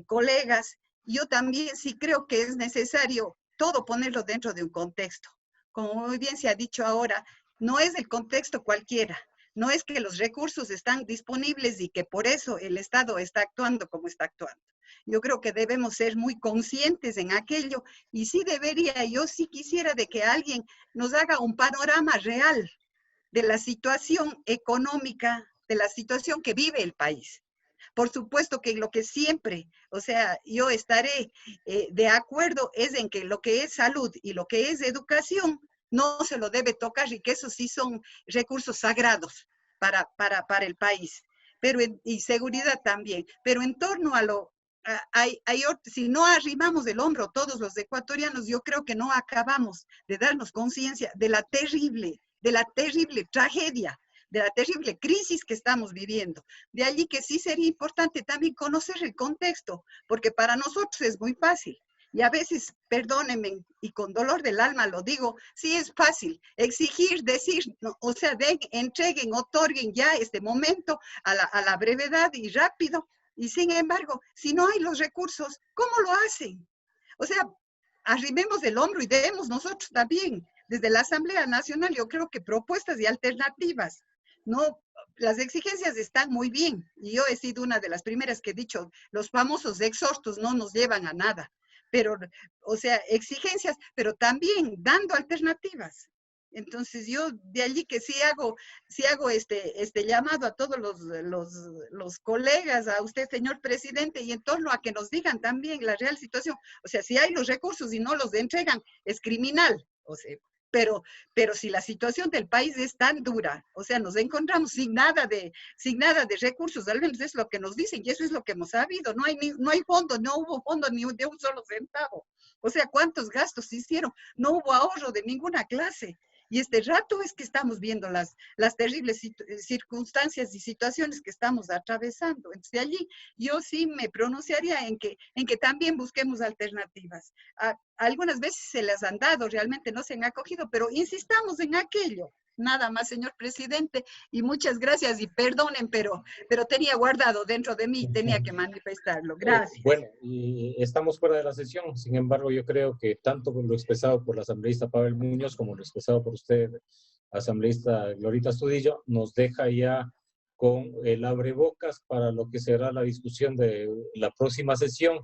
colegas, yo también sí creo que es necesario todo ponerlo dentro de un contexto. Como muy bien se ha dicho ahora, no es el contexto cualquiera. No es que los recursos están disponibles y que por eso el Estado está actuando como está actuando. Yo creo que debemos ser muy conscientes en aquello y yo sí quisiera de que alguien nos haga un panorama real de la situación económica, de la situación que vive el país. Por supuesto que lo que siempre, o sea, yo estaré de acuerdo es en que lo que es salud y lo que es educación no se lo debe tocar y que esos sí son recursos sagrados para el país, y seguridad también. Pero en torno a si no arrimamos el hombro todos los ecuatorianos, yo creo que no acabamos de darnos conciencia de la terrible tragedia, de la terrible crisis que estamos viviendo. De allí que sí sería importante también conocer el contexto, porque para nosotros es muy fácil. Y a veces, perdónenme, y con dolor del alma lo digo, sí es fácil exigir, decir, no, o sea, entreguen, otorguen ya este momento a la brevedad y rápido. Y sin embargo, si no hay los recursos, ¿cómo lo hacen? O sea, arrimemos el hombro y demos nosotros también, desde la Asamblea Nacional, yo creo que propuestas y alternativas. No, las exigencias están muy bien. Y yo he sido una de las primeras que he dicho, los famosos exhortos no nos llevan a nada. Pero, o sea, exigencias, pero también dando alternativas. Entonces yo de allí que sí hago este llamado a todos los colegas, a usted, señor presidente, y en torno a que nos digan también la real situación. O sea, si hay los recursos y no los entregan, es criminal. O sea, pero si la situación del país es tan dura, o sea, nos encontramos sin nada de recursos, al menos es lo que nos dicen, y eso es lo que hemos sabido. No hay fondo, no hubo fondo ni de un solo centavo. O sea, ¿cuántos gastos se hicieron? No hubo ahorro de ninguna clase. Y este rato es que estamos viendo las terribles circunstancias y situaciones que estamos atravesando. Entonces, de allí yo sí me pronunciaría en que también busquemos alternativas. Algunas veces se las han dado, realmente no se han acogido, pero insistamos en aquello. Nada más, señor presidente, y muchas gracias, y perdonen, pero tenía guardado dentro de mí, tenía que manifestarlo. Gracias. Bueno, y estamos fuera de la sesión, sin embargo, yo creo que tanto lo expresado por la asambleísta Pavel Muñoz como lo expresado por usted, asambleísta Glorita Astudillo, nos deja ya con el abrebocas para lo que será la discusión de la próxima sesión,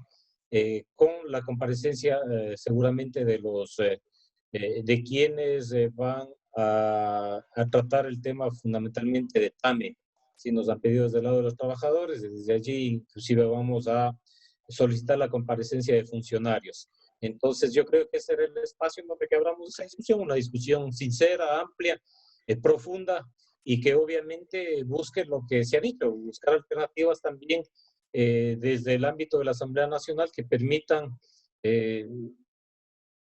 con la comparecencia seguramente de quienes van a tratar el tema fundamentalmente de TAME. Si nos han pedido desde el lado de los trabajadores, desde allí inclusive vamos a solicitar la comparecencia de funcionarios. Entonces yo creo que ese era el espacio en donde que abramos esa discusión, una discusión sincera, amplia, profunda, y que obviamente busque lo que se ha dicho, buscar alternativas también desde el ámbito de la Asamblea Nacional que permitan de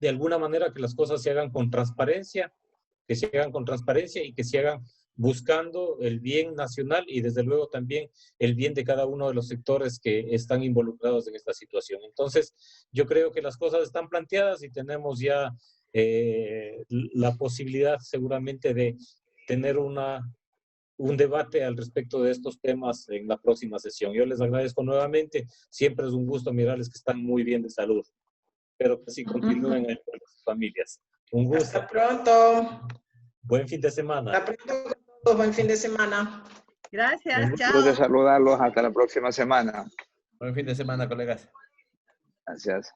alguna manera que las cosas se hagan con transparencia, y que se hagan buscando el bien nacional y desde luego también el bien de cada uno de los sectores que están involucrados en esta situación. Entonces, yo creo que las cosas están planteadas y tenemos ya la posibilidad seguramente de tener un debate al respecto de estos temas en la próxima sesión. Yo les agradezco nuevamente, siempre es un gusto mirarles que están muy bien de salud. Espero que así continúen con sus familias. Un gusto. Hasta pronto. Buen fin de semana. Hasta pronto con todos. Buen fin de semana. Gracias, Un gusto chao. de saludarlos. Hasta la próxima semana. Buen fin de semana, colegas. Gracias.